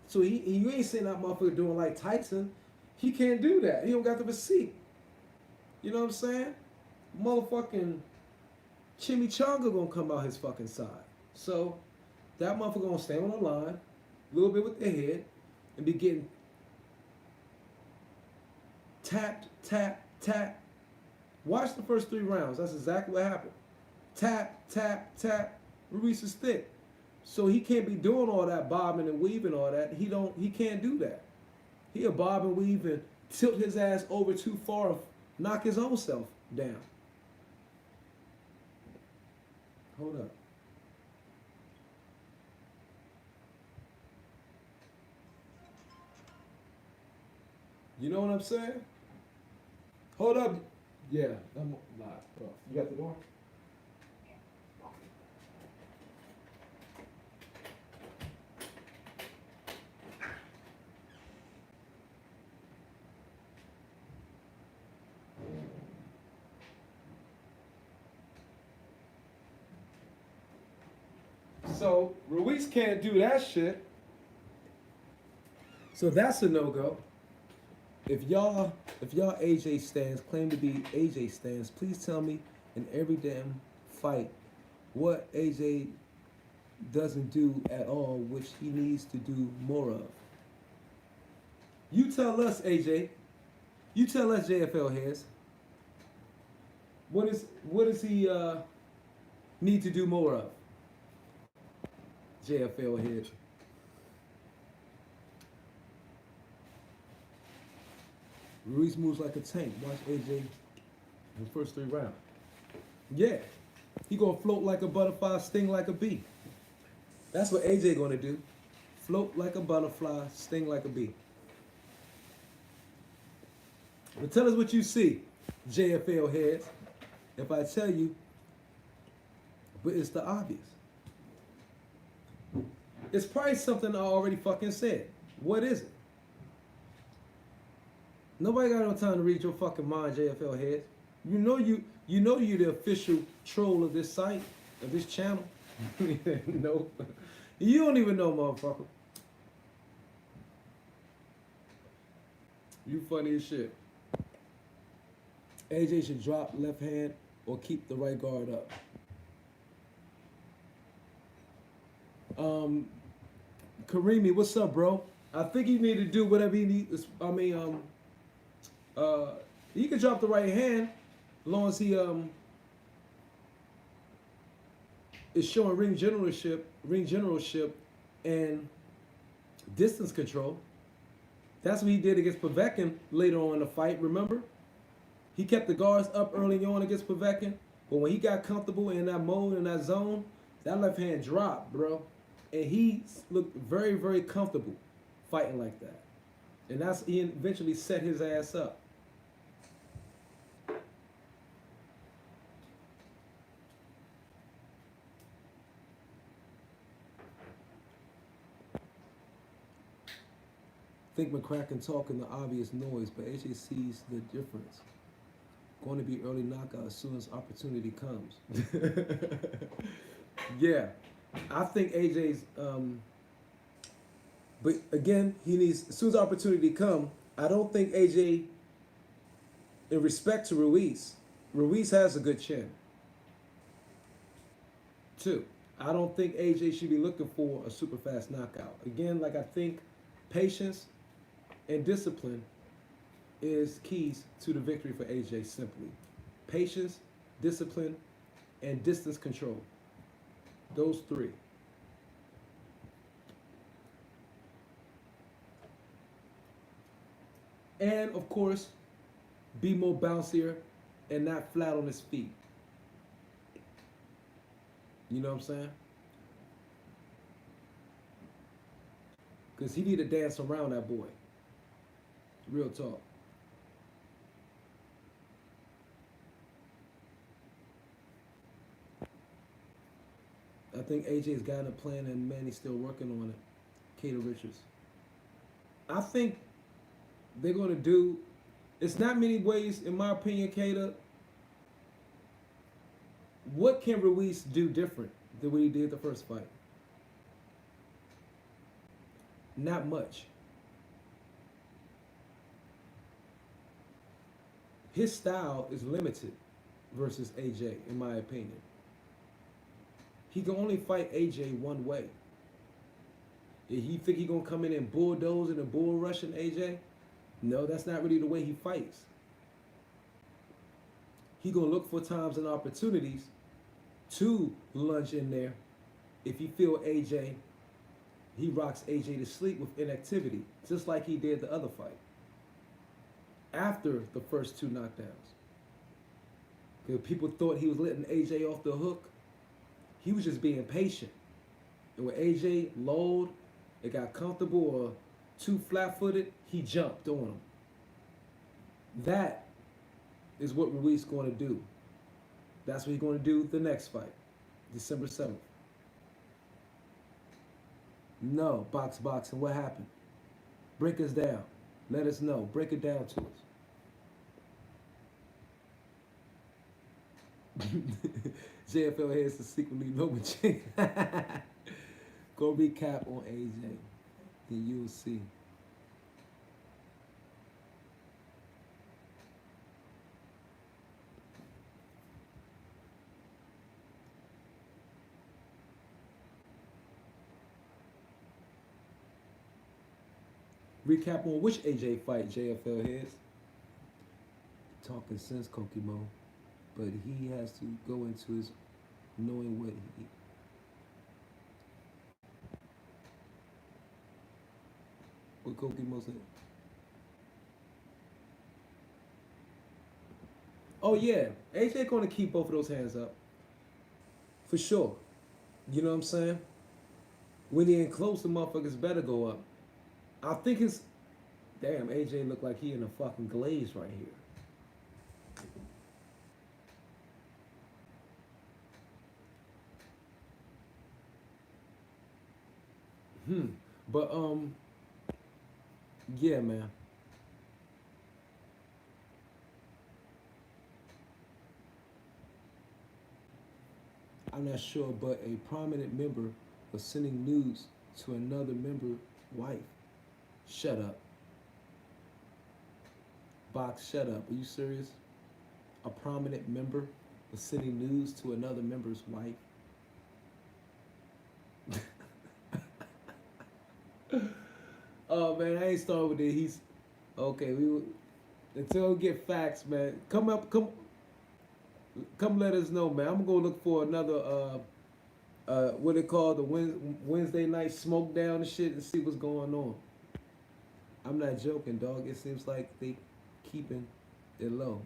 Speaker 2: So you ain't seeing that motherfucker doing like Tyson. He can't do that. He don't got the physique. You know what I'm saying? Motherfucking chimichanga gonna come out his fucking side. So that motherfucker gonna stay on the line, a little bit with the head, and be getting tapped, tap, tap. Watch the first 3 rounds. That's exactly what happened. Tap, tap, tap. Ruiz is thick. So he can't be doing all that bobbing and weaving, all that. He can't do that. He'll bob and weave and tilt his ass over too far, knock his own self down. Hold up. You know what I'm saying? Hold up. Yeah, I'm live. Oh, you got the door? So Ruiz can't do that shit. So that's a no-go. If y'all AJ stands, claim to be AJ stands, please tell me in every damn fight what AJ doesn't do at all, which he needs to do more of. You tell us, AJ. You tell us, JFL heads. What does he need to do more of? JFL head. Ruiz moves like a tank. Watch AJ in the first 3 rounds. Yeah. He gonna float like a butterfly, sting like a bee. That's what AJ gonna do. Float like a butterfly, sting like a bee. But tell us what you see, JFL heads. If I tell you, but it's the obvious. It's probably something I already fucking said. What is it? Nobody got no time to read your fucking mind, JFL heads. You know you're the official troll of this site, of this channel. No. You don't even know, motherfucker. You funny as shit. AJ should drop left hand or keep the right guard up. Karimi, what's up, bro? I think he need to do whatever he needs. I mean, he can drop the right hand, as long as he is showing ring generalship, and distance control. That's what he did against Povetkin later on in the fight. Remember, he kept the guards up early on against Povetkin, but when he got comfortable in that mode, in that zone, that left hand dropped, bro, and he looked very, very comfortable fighting like that, and he eventually set his ass up. Think McCracken talking the obvious noise, but AJ sees the difference. Going to be early knockout as soon as opportunity comes. Yeah, I think AJ's. But again, he needs, as soon as opportunity come. I don't think AJ, in respect to Ruiz has a good chin. Too. I don't think AJ should be looking for a super fast knockout. Again, like I think patience and discipline is keys to the victory for AJ simply. Patience, discipline, and distance control. Those three. And of course, be more bouncier and not flat on his feet. You know what I'm saying? Because he need to dance around that boy. Real talk. I think AJ's got a plan and Manny's still working on it. Cater Richards. I think they're going to do, it's not many ways, in my opinion, Cater. What can Ruiz do different than what he did the first fight? Not much. His style is limited versus AJ, in my opinion. He can only fight AJ one way. If he think he gonna come in and bulldozing and bull rushing AJ, no, that's not really the way he fights. He gonna look for times and opportunities to lunge in there if he feel AJ, he rocks AJ to sleep with inactivity, just like he did the other fight. After the first two knockdowns. Because people thought he was letting AJ off the hook. He was just being patient. And when AJ lulled, it got comfortable or too flat-footed, he jumped on him. That is what Ruiz is going to do. That's what he's going to do the next fight, December 7th. No, boxing. What happened? Break us down. Let us know. Break it down to us. JFL heads to secretly know what you go recap on AJ. Then you'll see. Recap on which AJ fight, JFL heads. Talking sense, Kokimo. But he has to go into his knowing what he. What Kokimo said. Oh yeah, AJ gonna keep both of those hands up. For sure. You know what I'm saying? When he in close, the motherfuckers better go up. I think it's, damn, AJ look like he in a fucking glaze right here. But yeah, man. I'm not sure, but a prominent member was sending nudes to another member's wife. Shut up. Box, shut up. Are you serious? A prominent member was sending nudes to another member's wife. Oh man, I ain't starting with it. He's okay. Until we get facts, man. Come let us know, man. I'm gonna go look for another what they call the Wednesday night smoke down and shit and see what's going on. I'm not joking, dog. It seems like they keeping it low.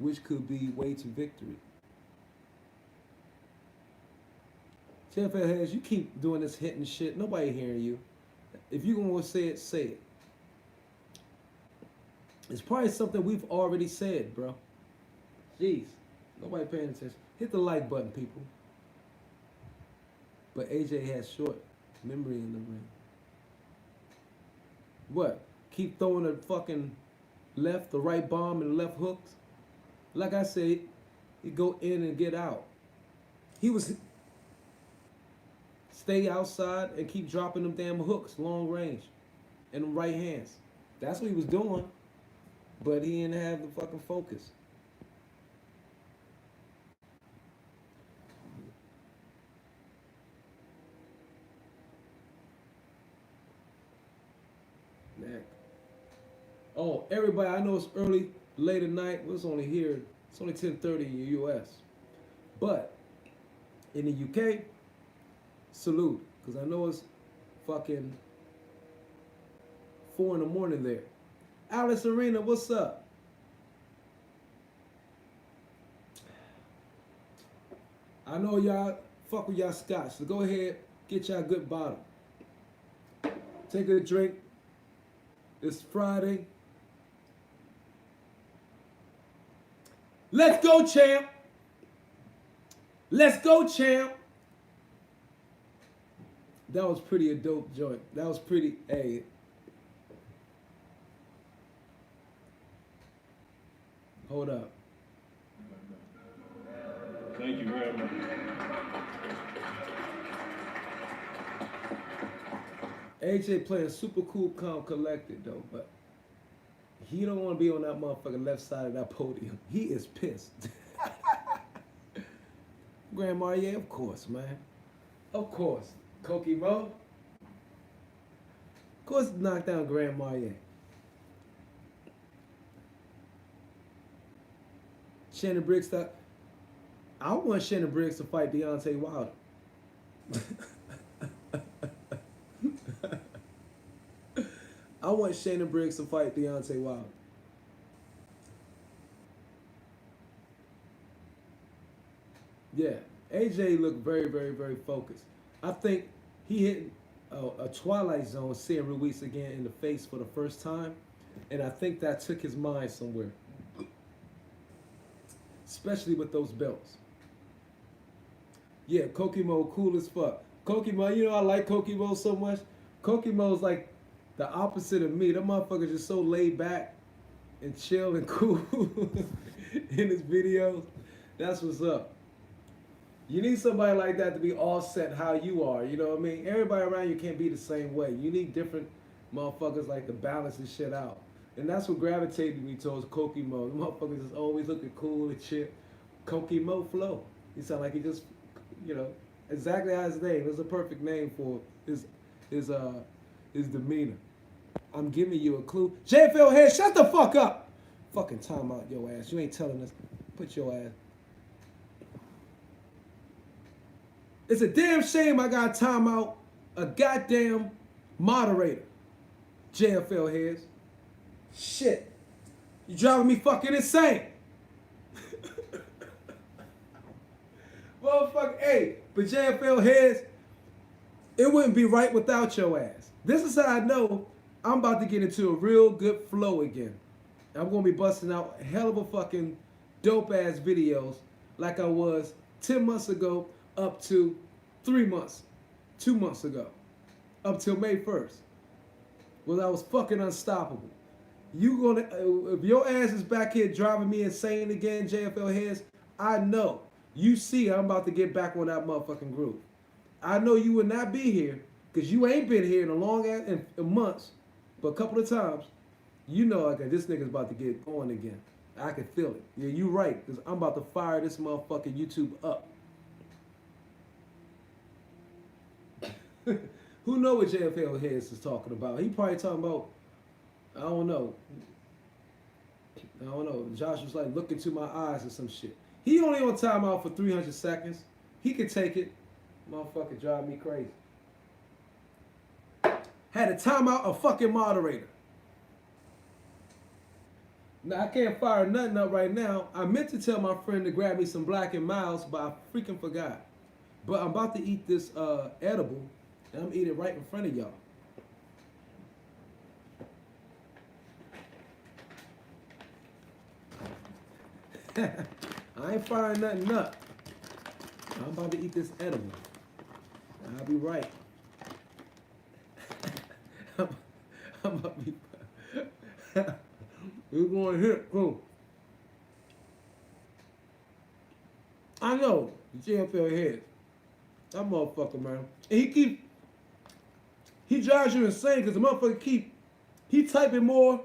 Speaker 2: Which could be way to victory. JFL Heads, you keep doing this hitting shit. Nobody hearing you. If you gonna say it, say it. It's probably something we've already said, bro. Jeez. Nobody paying attention. Hit the like button, people. But AJ has short memory in the ring. What? Keep throwing the fucking left, the right bomb, and the left hooks? Like I said, he go in and get out. He was stay outside and keep dropping them damn hooks, long range, and them right hands. That's what he was doing. But he didn't have the fucking focus. Man. Oh, everybody, I know it's early, late at night. Well, it's only here. It's only 10:30 in the U.S. But in the UK, salute. Because I know it's fucking 4 in the morning there. Alice Arena, what's up? I know y'all fuck with y'all scotch, so go ahead, get y'all good bottle. Take a drink. It's Friday. Let's go, champ. Let's go, champ. That was pretty a dope joint. That was pretty, hey. Hold up.
Speaker 5: Thank you very much.
Speaker 2: AJ playing super cool, calm, collected though, but he don't want to be on that motherfucking left side of that podium. He is pissed. Grand Marnier, of course, man. Of course. Cokie Mo. Of course, knock down Grand Marnier. Shannon Briggs, I want Shannon Briggs to fight Deontay Wilder. I want Shannon Briggs to fight Deontay Wilder. Yeah, AJ looked very, very, very focused. I think he hit a Twilight Zone seeing Ruiz again in the face for the first time, and I think that took his mind somewhere. Especially with those belts. Yeah, Kokimo cool as fuck. Kokimo, you know I like Kokimo so much. Kokimo's like the opposite of me. That motherfucker's just so laid back and chill and cool in his videos. That's what's up. You need somebody like that to be all set how you are. You know what I mean? Everybody around you can't be the same way. You need different motherfuckers like to balance this shit out. And that's what gravitated me towards Kokimo. The motherfuckers is always looking cool and shit. Kokimo Flow. He sound like he just, you know, exactly how his name. It's a perfect name for his demeanor. I'm giving you a clue. JFL Head, shut the fuck up. Fucking time out your ass. You ain't telling us. Put your ass. It's a damn shame I got time out a goddamn moderator. JFL Heads. Shit. You driving me fucking insane. Motherfucker, hey, but JFL Heads, it wouldn't be right without your ass. This is how I know I'm about to get into a real good flow again. I'm gonna be busting out hell of a fucking dope ass videos like I was 10 months ago up to 3 months, 2 months ago, up till May 1st. Well, I was fucking unstoppable. You gonna, if your ass is back here driving me insane again, JFL Heads, I know. You see I'm about to get back on that motherfucking groove. I know you would not be here, because you ain't been here in a long ass, in months, but a couple of times. You know, okay, this nigga's about to get going again. I can feel it. Yeah, you right, because I'm about to fire this motherfucking YouTube up. Who know what JFL Heads is talking about? He probably talking about, I don't know. Josh was like, look into my eyes or some shit. He only on timeout for 300 seconds. He could take it. Motherfucker drive me crazy. Had a timeout, a fucking moderator. Now, I can't fire nothing up right now. I meant to tell my friend to grab me some Black and Miles, but I freaking forgot. But I'm about to eat this edible, and I'm eating it right in front of y'all. I ain't firing nothing up. I'm about to eat this edible. I'll be right. I'm about to be. We're going here, cool. I know, JFL Head. That motherfucker, man. And he drives you insane because the motherfucker he typing more,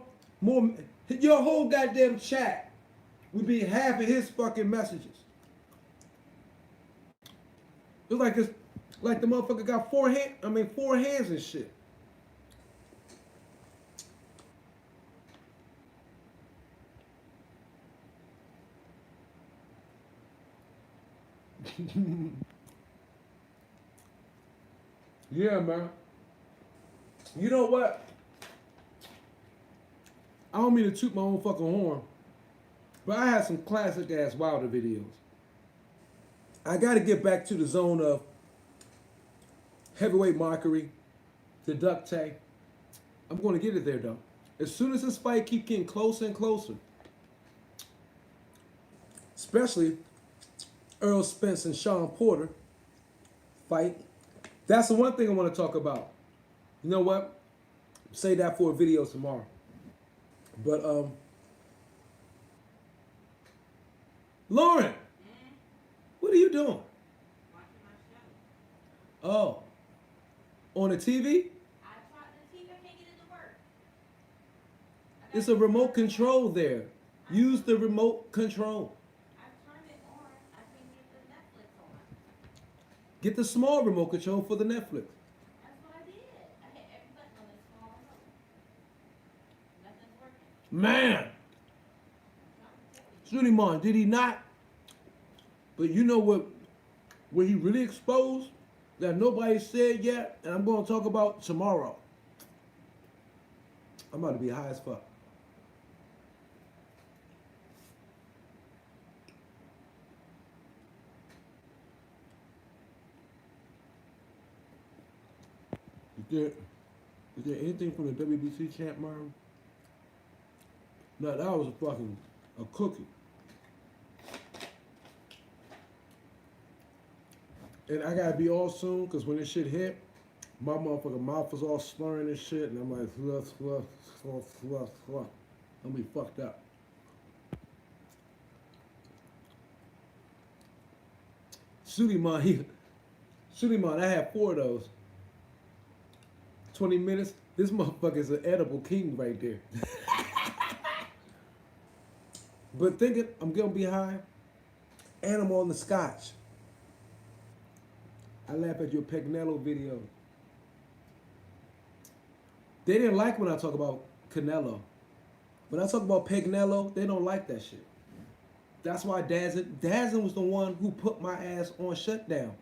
Speaker 2: your whole goddamn chat would be half of his fucking messages. It's like the motherfucker got four hands and shit. Yeah, man. You know what? I don't mean to toot my own fucking horn, but I had some classic ass Wilder videos. I got to get back to the zone of heavyweight mockery, the duct tape. I'm going to get it there though. As soon as this fight keep getting closer and closer, especially Earl Spence and Sean Porter fight. That's the one thing I want to talk about. You know what? Say that for a video tomorrow. But Lauren, what are you doing?
Speaker 7: Watching my show.
Speaker 2: Oh, on the TV?
Speaker 7: I tried the TV, I can't get it to work.
Speaker 2: It's a remote control there. Use the remote control.
Speaker 7: I turned it on, I can't get the Netflix on.
Speaker 2: Get the small remote control for the Netflix.
Speaker 7: That's what I did. I hit every button on this small remote. Nothing's working.
Speaker 2: Man, Suleiman, did he not? But you know what he really exposed that nobody said yet, and I'm going to talk about tomorrow. I'm about to be high as fuck. Is there anything from the WBC champ, man? No, that was a cookie. And I gotta be all soon, cause when this shit hit, my motherfucking mouth was all slurring and shit, and I'm like, fluff. I'm gonna be fucked up. Suleiman, I had 4 of those. 20 minutes. This motherfucker's an edible king right there. But thinking I'm gonna be high, and I'm on the scotch. I laugh at your Pegnello video. They didn't like when I talk about Canelo. When I talk about Pegnello, they don't like that shit. That's why Dazin was the one who put my ass on shutdown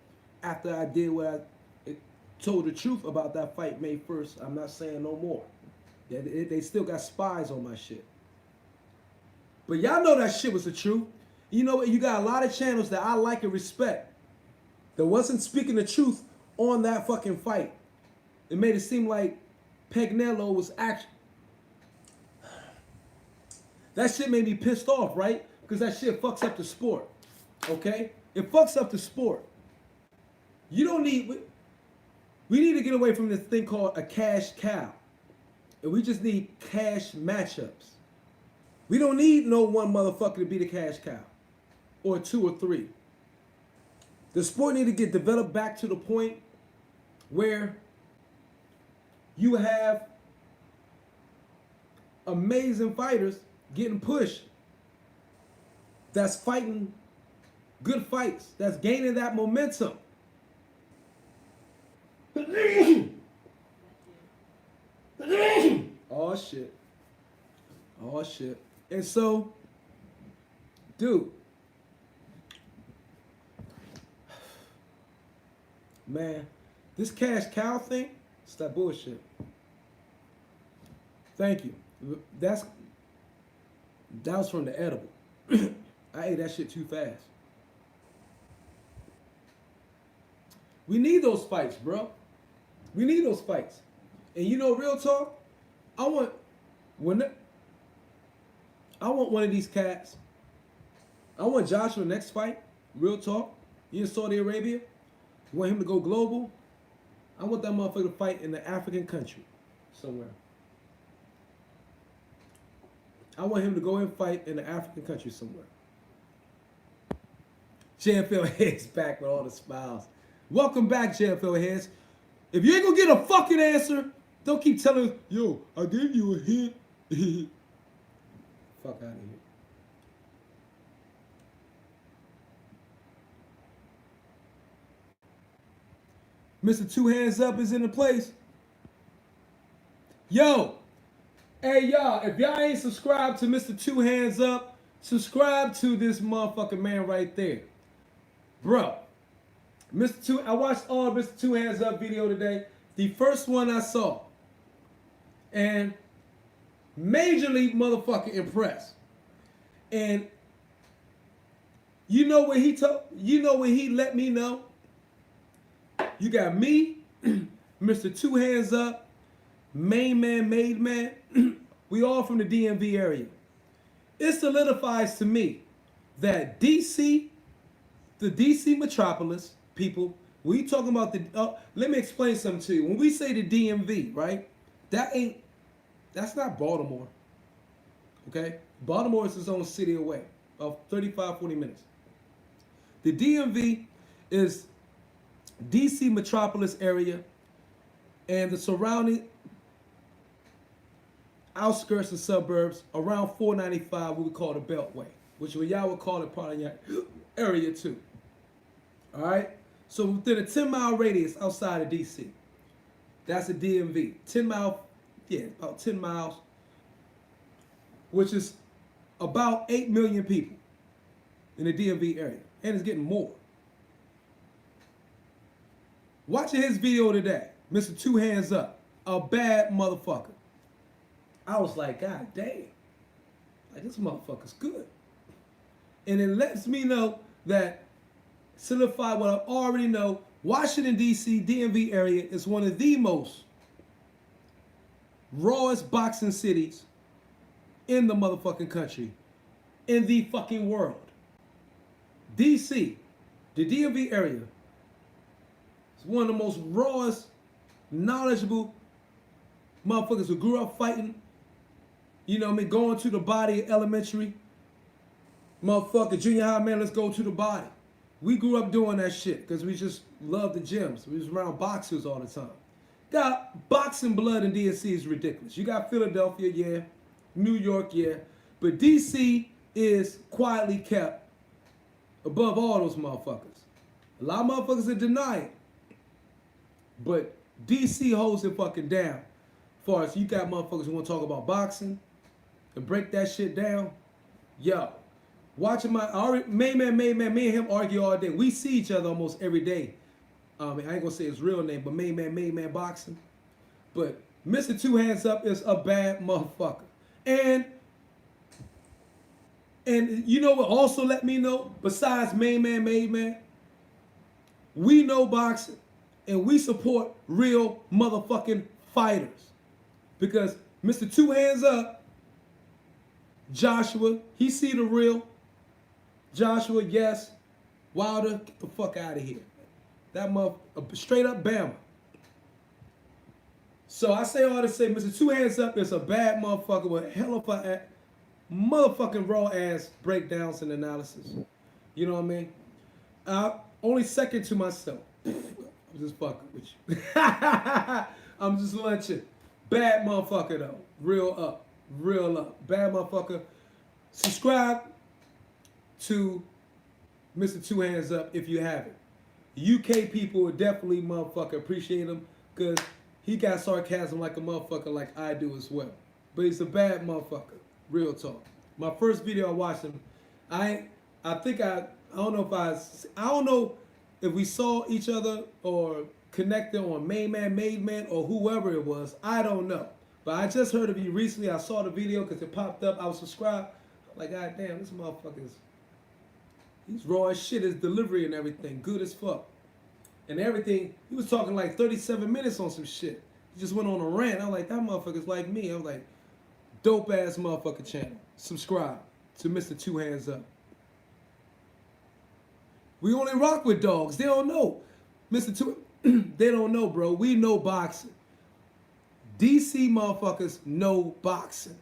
Speaker 2: after I did what I told the truth about that fight May 1st. I'm not saying no more. They still got spies on my shit. But y'all know that shit was the truth. You know what? You got a lot of channels that I like and respect that wasn't speaking the truth on that fucking fight. It made it seem like Pegnello was actually... That shit made me pissed off, right? Because that shit fucks up the sport, okay? It fucks up the sport. You don't need... We need to get away from this thing called a cash cow. And we just need cash matchups. We don't need no one motherfucker to be the cash cow. Or 2 or 3. The sport need to get developed back to the point where you have amazing fighters getting pushed, that's fighting good fights, that's gaining that momentum. Oh shit. Oh shit. And so, dude, man, this cash cow thing, it's that bullshit. Thank you. That was from the edible. I ate that shit too fast. We need those fights, bro. We need those fights. And you know, real talk, I want one of these cats. I want Joshua next fight. Real talk. You in Saudi Arabia. You want him to go global. I want that motherfucker to fight in the African country somewhere. I want him to go and fight in the African country somewhere. JFL Heads back with all the smiles. Welcome back, JFL Heads. If you ain't gonna get a fucking answer, don't keep telling us, yo, I gave you a hint. Fuck out of here. Mr. Two Hands Up is in the place. Yo, hey y'all, if y'all ain't subscribed to Mr. Two Hands Up, subscribe to this motherfucking man right there. Bro, I watched all Mr. Two Hands Up video today. The first one I saw. And majorly motherfucking impressed. And you know what he let me know? You got me, Mr. Two Hands Up, Main Man, Made Man. We all from the DMV area. It solidifies to me that DC, the DC metropolis, people, when you talking about let me explain something to you. When we say the DMV, right? That's not Baltimore. Okay? Baltimore is its own city away, about 35, 40 minutes. The DMV is DC metropolis area and the surrounding outskirts and suburbs around 495, what we call the Beltway, which y'all would call it part of your area too. All right? So within a 10-mile radius outside of DC, that's a DMV. 10 mile, yeah, about 10 miles, which is about 8 million people in the DMV area. And it's getting more. Watching his video today, Mr. Two Hands Up, a bad motherfucker. I was like, God damn. Like, this motherfucker's good. And it lets me know that, solidify what I already know, Washington, D.C., DMV area is one of the most rawest boxing cities in the motherfucking country, in the fucking world. D.C., the DMV area, is one of the most rawest, knowledgeable motherfuckers who grew up fighting, you know what I mean, going to the body elementary. Motherfucker, junior high, man, let's go to the body. We grew up doing that shit because we just loved the gyms. We was around boxers all the time. Got boxing blood in DC is ridiculous. You got Philadelphia, yeah. New York, yeah. But DC is quietly kept above all those motherfuckers. A lot of motherfuckers are denying. But DC holds it fucking down. As far as you got motherfuckers who want to talk about boxing and break that shit down, yo. Watching Main Man, me and him argue all day. We see each other almost every day. I ain't gonna say his real name, but Main Man boxing. But Mr. Two Hands Up is a bad motherfucker. And you know what also let me know? Besides Main Man, we know boxing and we support real motherfucking fighters. Because Mr. Two Hands Up, Joshua, he see the real. Joshua, yes. Wilder, get the fuck out of here. That straight up Bama. So I say all to say, Mr. Two Hands Up is a bad motherfucker with a hell of a motherfucking raw ass breakdowns and analysis. You know what I mean? Only second to myself. I'm just fucking with you. I'm just lunching. Bad motherfucker though. Real up. Bad motherfucker. Subscribe to Mr. Two Hands Up if you haven't. UK people would definitely motherfucker appreciate him because he got sarcasm like a motherfucker like I do as well. But he's a bad motherfucker. Real talk. My first video I watched him, I don't know if we saw each other or connected on Main Man, Made Man, or whoever it was. I don't know. But I just heard of you recently. I saw the video because it popped up. I was subscribed. I'm like, God damn, this motherfucker's, he's raw as shit. His delivery and everything, good as fuck. And everything, he was talking like 37 minutes on some shit. He just went on a rant. I'm like, that motherfucker's like me. I'm like, dope ass motherfucker channel. Subscribe to Mr. Two Hands Up. We only rock with dogs. They don't know. Mr. Two, they don't know, bro. We know boxing. DC motherfuckers know boxing.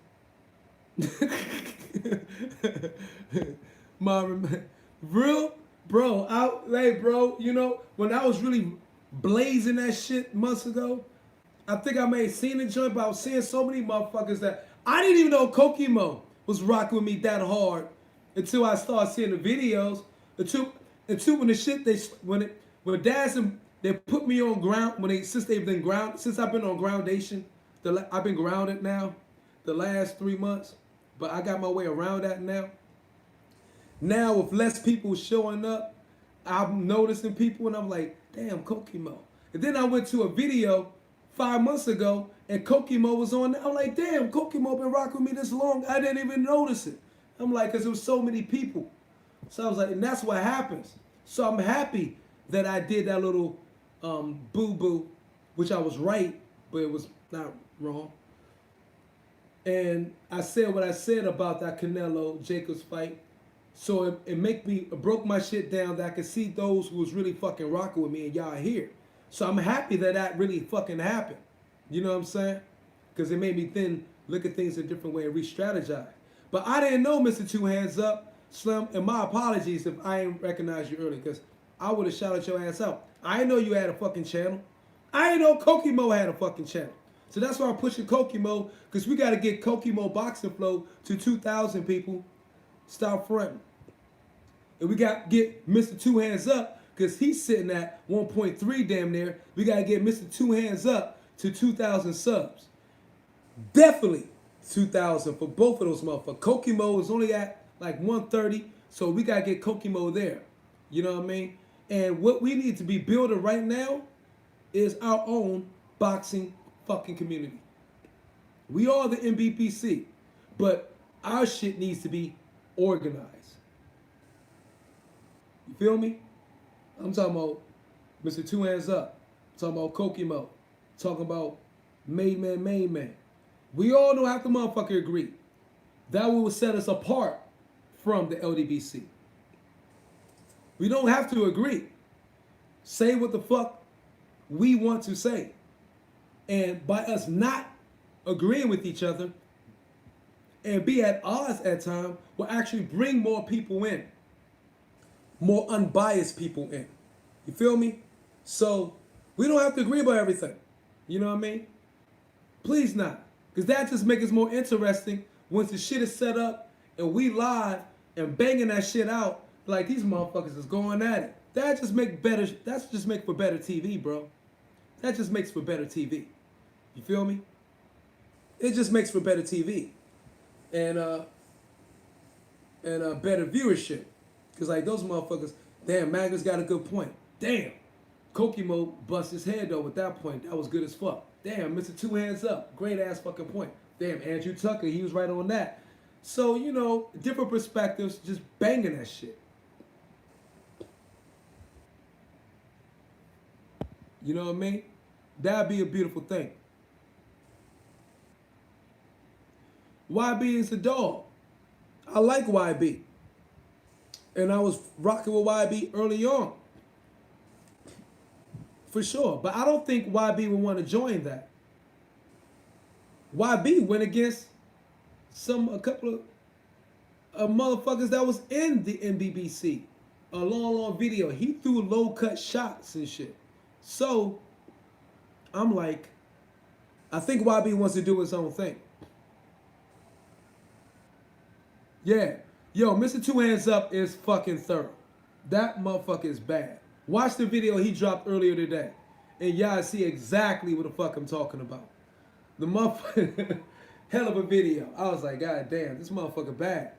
Speaker 2: Real, bro, you know, when I was really blazing that shit months ago, I think I may have seen the joint, but I was seeing so many motherfuckers that I didn't even know Kokimo was rocking with me that hard until I started seeing the videos. Until when the shit when Daz and they put me on ground since I've been on groundation, I've been grounded now the last 3 months, but I got my way around that now. Now with less people showing up, I'm noticing people and I'm like, damn, Kokimo. And then I went to a video 5 months ago and Kokimo was on there. I'm like, damn, Kokimo been rocking with me this long. I didn't even notice it. I'm like, because there was so many people. So I was like, and that's what happens. So I'm happy that I did that little boo-boo, which I was right, but it was not wrong. And I said what I said about that Canelo Jacobs fight. So it broke my shit down that I could see those who was really fucking rocking with me and y'all here. So I'm happy that really fucking happened. You know what I'm saying? Because it made me then look at things a different way and re-strategize. But I didn't know Mr. Two Hands Up, Slim, and my apologies if I didn't recognize you early, because I would have shouted your ass out. I didn't know you had a fucking channel. I didn't know Kokimo had a fucking channel. So that's why I'm pushing Kokimo, because we got to get Kokimo Boxing Flow to 2,000 people. Stop fronting. And we got to get Mr. Two Hands Up, because he's sitting at 1.3 damn near. We got to get Mr. Two Hands Up to 2,000 subs. Definitely 2,000 for both of those motherfuckers. Kokimo is only at like 130, so we got to get Kokimo there. You know what I mean? And what we need to be building right now is our own boxing fucking community. We are the MBPC, but our shit needs to be organized. You feel me? I'm talking about Mr. Two Hands Up. I'm talking about Kokimo. I'm talking about Made Man. We all know how the motherfucker agree. That will set us apart from the LDBC. We don't have to agree. Say what the fuck we want to say. And by us not agreeing with each other and be at odds at times, will actually bring more people in. More unbiased people in. You feel me? So we don't have to agree about everything. You know what I mean? Please not. Because that just makes it more interesting once the shit is set up and we live and banging that shit out like these motherfuckers is going at it. That's just make for better TV, bro. That just makes for better TV. You feel me? It just makes for better TV. And better viewership. Because like those motherfuckers, damn, Magnus got a good point. Damn. Kokimo bust his head though with that point. That was good as fuck. Damn, Mr. Two Hands Up. Great ass fucking point. Damn, Andrew Tucker, he was right on that. So, you know, different perspectives, just banging that shit. You know what I mean? That'd be a beautiful thing. YB is a dog. I like YB. And I was rocking with YB early on. For sure. But I don't think YB would want to join that. YB went against a couple of motherfuckers that was in the NBBC. A long video. He threw low cut shots and shit. So, I'm like, I think YB wants to do his own thing. Yeah. Yo, Mr. Two Hands Up is fucking thorough. That motherfucker is bad. Watch the video he dropped earlier today. and y'all see exactly what the fuck I'm talking about. The motherfucker, hell of a video. I was like, God damn, this motherfucker bad.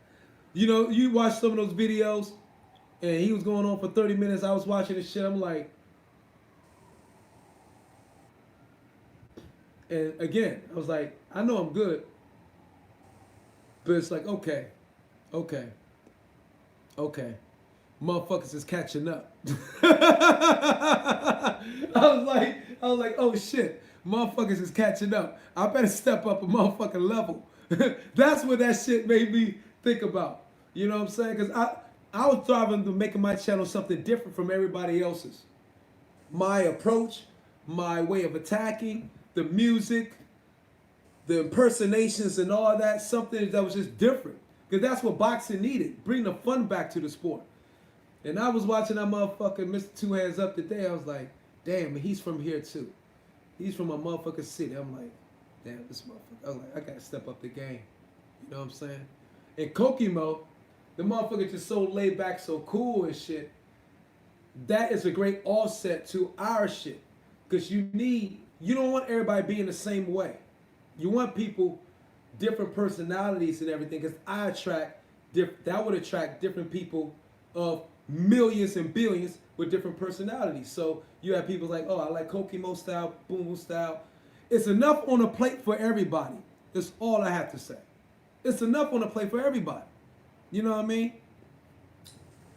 Speaker 2: You know, you watch some of those videos, and he was going on for 30 minutes. I was watching this shit. I'm like, and again, I was like, I know I'm good, but it's like, okay, motherfuckers is catching up. I was like, oh shit, motherfuckers is catching up. I better step up a motherfucking level. That's what that shit made me think about. You know what I'm saying? Because I was striving to making my channel something different from everybody else's. My approach, my way of attacking, the music, the impersonations and all that, something that was just different. Because that's what boxing needed. Bring the fun back to the sport. And I was watching that motherfucker Mr. Two Hands Up today. I was like, damn, he's from here too. He's from a motherfucking city. I'm like, damn, this motherfucker. I was like, I gotta step up the game. You know what I'm saying? And Kokimo, the motherfucker just so laid back, so cool and shit. That is a great offset to our shit. Because you don't want everybody being the same way. You want people, different personalities and everything. Because that would attract different people of millions and billions with different personalities. So you have people like, oh, I like Kokimo style, Boom Boom style. It's enough on a plate for everybody. That's all I have to say. It's enough on a plate for everybody. You know what I mean?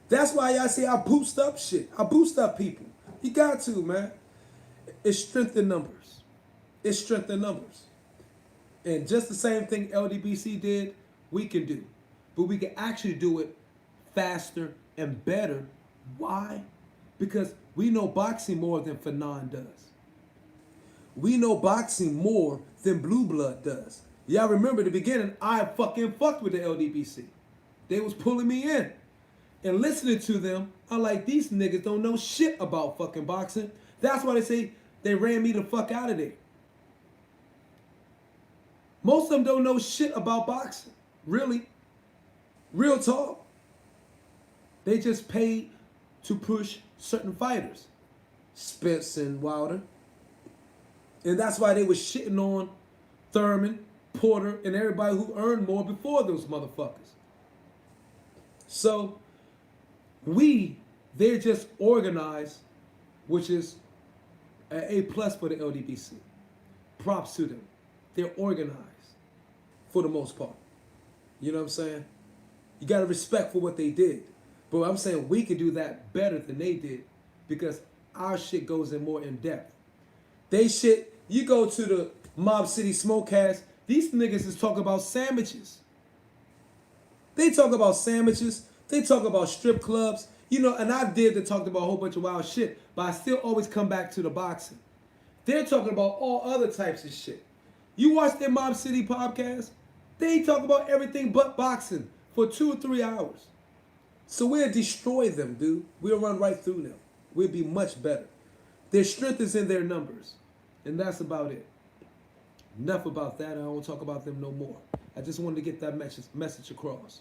Speaker 2: That's why y'all see I boost up shit. I boost up people. You got to, man. It's strength in numbers. It's strength in numbers. And just the same thing LDBC did, we can do. But we can actually do it faster and better. Why? Because we know boxing more than Fanon does. We know boxing more than Blue Blood does. Y'all remember the beginning, I fucking fucked with the LDBC. They was pulling me in. And listening to them, I'm like, these niggas don't know shit about fucking boxing. That's why they say they ran me the fuck out of there. Most of them don't know shit about boxing. Really. Real talk. They just paid to push certain fighters. Spence and Wilder. And that's why they was shitting on Thurman, Porter, and everybody who earned more before those motherfuckers. So, they're just organized, which is an A+ for the LDBC. Props to them. They're organized for the most part. You know what I'm saying? You got to respect for what they did. But I'm saying we can do that better than they did because our shit goes in more in depth. They shit, you go to the Mob City Smokecast, these niggas is talking about sandwiches. They talk about sandwiches. They talk about strip clubs. You know, and I talked about a whole bunch of wild shit, but I still always come back to the boxing. They're talking about all other types of shit. You watch their Mob City podcast, they talk about everything but boxing for 2 or 3 hours. So we'll destroy them, dude. We'll run right through them. We'll be much better. Their strength is in their numbers. And that's about it. Enough about that. I won't talk about them no more. I just wanted to get that message across.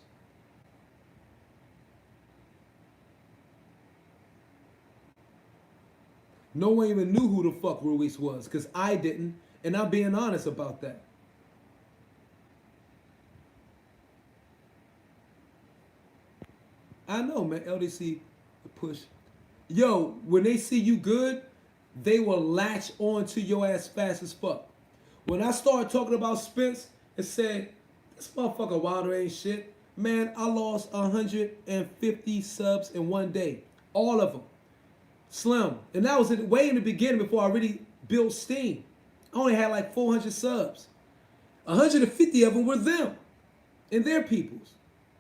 Speaker 2: No one even knew who the fuck Ruiz was, because I didn't, and I'm being honest about that. I know, man, LDC push. Yo, when they see you good, they will latch on to your ass fast as fuck. When I started talking about Spence and said, this motherfucker Wilder ain't shit, man, I lost 150 subs in one day. All of them. Slim. And that was way in the beginning before I really built steam. I only had like 400 subs. 150 of them were them and their peoples,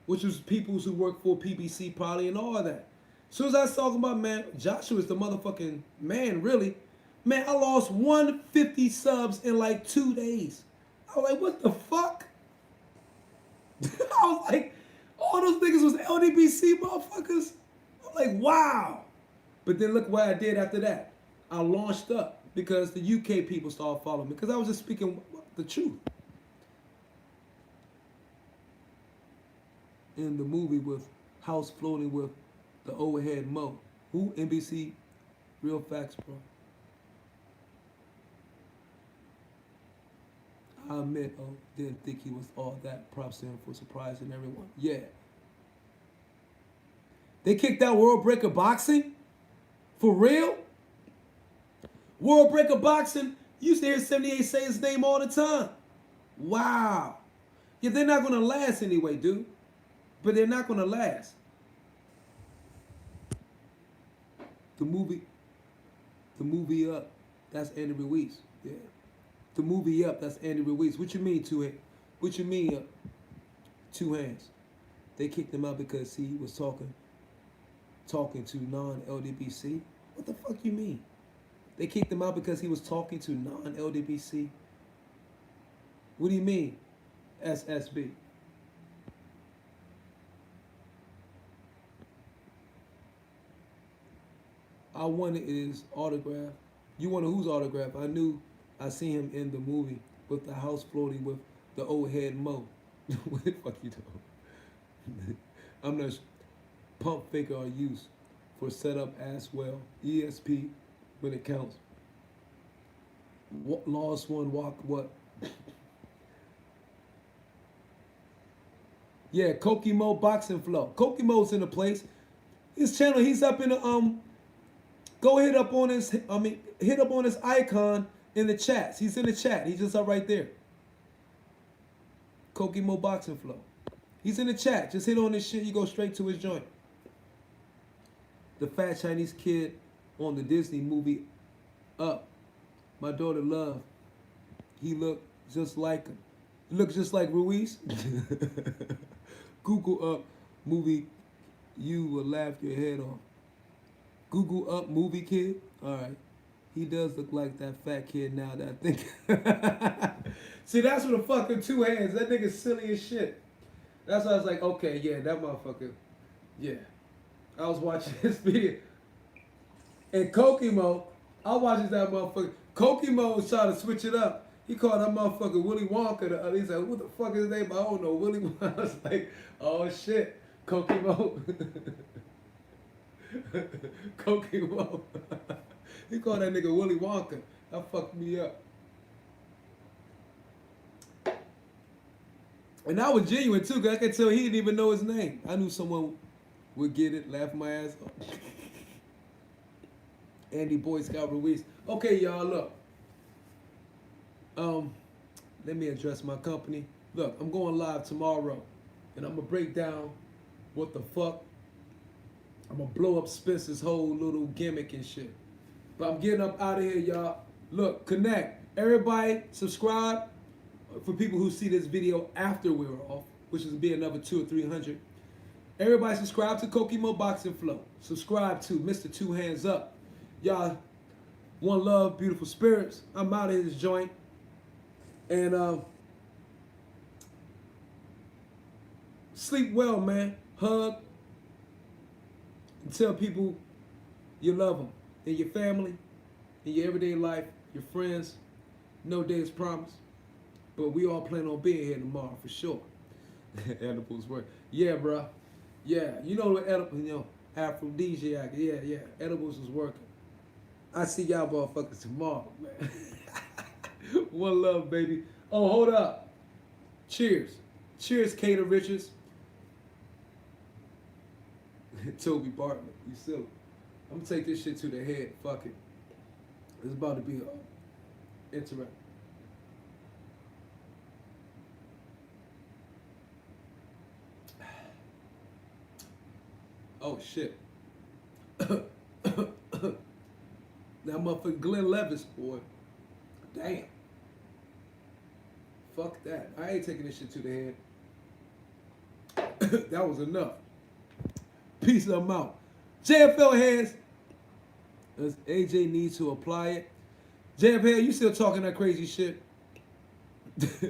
Speaker 2: which was peoples who worked for PBC probably and all that. As soon as I was talking about, man, Joshua is the motherfucking man, really. Man, I lost 150 subs in like 2 days. I was like, what the fuck? I was like, all those niggas was LDBC motherfuckers. I'm like, wow. But then look what I did after that. I launched up because the UK people started following me because I was just speaking the truth. In the movie with House Floating with the overhead Mo. Who? NBC? Real facts, bro. I admit, oh, didn't think he was all that. Props to him for surprising everyone. Yeah. They kicked out World Breaker Boxing? For real? World Breaker Boxing, you used to hear 78 say his name all the time. Wow. Yeah, they're not going to last anyway, dude. But they're not going to last. The movie Up, that's Andy Ruiz. Yeah. The movie Up, that's Andy Ruiz. What you mean, What you mean, Two Hands? They kicked him out because he was talking to non-LDBC? What the fuck you mean? They kicked him out because he was talking to non-LDBC? What do you mean, SSB? I wanted his autograph. You wanted whose autograph? I seen him in the movie with the house floating with the old head Mo. What the fuck you doing? I'm not sure. Pump figure are used for setup as well. ESP when it counts. Lost one walk what? Yeah, Kokimo Boxing Flow. Kokimo's in the place. His channel, he's up in the go hit up on his icon in the chats. He's in the chat. He's just up right there. Kokimo Boxing Flow. He's in the chat. Just hit on this shit. You go straight to his joint. The fat Chinese kid on the Disney movie Up. My daughter Love. He looked just like him. He looks just like Ruiz. Google Up movie. You will laugh your head off. Google Up movie kid. All right. He does look like that fat kid now that I think. See, that's what the fucking Two Hands. That nigga's silly as shit. That's why I was like, okay, yeah, that motherfucker. Yeah. I was watching this video. And Kokimo, I watched that motherfucker. Kokimo was trying to switch it up. He called that motherfucker Willy Wonka. He's like, what the fuck is his name? I don't know. Willy Wonka. I was like, oh shit. Kokimo. Kokimo. He called that nigga Willy Wonka. That fucked me up. And I was genuine too, because I could tell he didn't even know his name. I knew someone would get it, laugh my ass off. Andy Boy Scout Ruiz. Okay, y'all, look. Let me address my company. Look, I'm going live tomorrow, and I'm gonna break down what the fuck. I'm gonna blow up Spencer's whole little gimmick and shit. But I'm getting up out of here, y'all. Look, connect. Everybody, subscribe. For people who see this video after we were off, which is be another 200 or 300. Everybody subscribe to Kokimo Boxing Flow. Subscribe to Mr. Two Hands Up. Y'all, one love, beautiful spirits. I'm out of this joint. And sleep well, man. Hug. And tell people you love them. In your family, in your everyday life, your friends. No day is promised. But we all plan on being here tomorrow for sure. Edibles work. Yeah, bro. Yeah, you know the edibles, you know, aphrodisiac. Yeah. Edibles is working. I see y'all motherfuckers tomorrow, man. One love, baby. Oh, hold up. Cheers. Cheers, Kater Richards. Toby Bartlett. You silly. I'm gonna take this shit to the head. Fuck it. It's about to be interesting. Oh shit. That motherfucker Glenn Levis, boy. Damn. Fuck that. I ain't taking this shit to the head. That was enough. Peace, I'm out. JFL hands. Does AJ need to apply it? JFL, you still talking that crazy shit?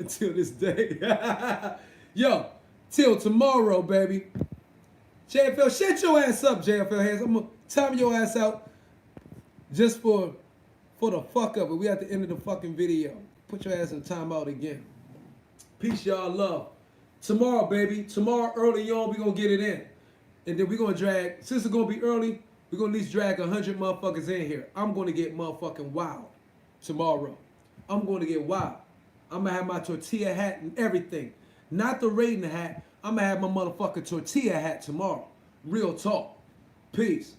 Speaker 2: Till this day. Yo, till tomorrow, baby. JFL, shut your ass up, JFL hands. I'm gonna time your ass out just for the fuck of it. We at the end of the fucking video. Put your ass in timeout again. Peace, y'all. Love. Tomorrow, baby. Tomorrow early on, we gonna get it in. And then we gonna drag, since it's gonna be early, we gonna at least drag 100 motherfuckers in here. I'm gonna get motherfucking wild tomorrow. I'm gonna get wild. I'm gonna have my tortilla hat and everything. Not the Raiden hat. I'm gonna have my motherfucking tortilla hat tomorrow. Real talk. Peace.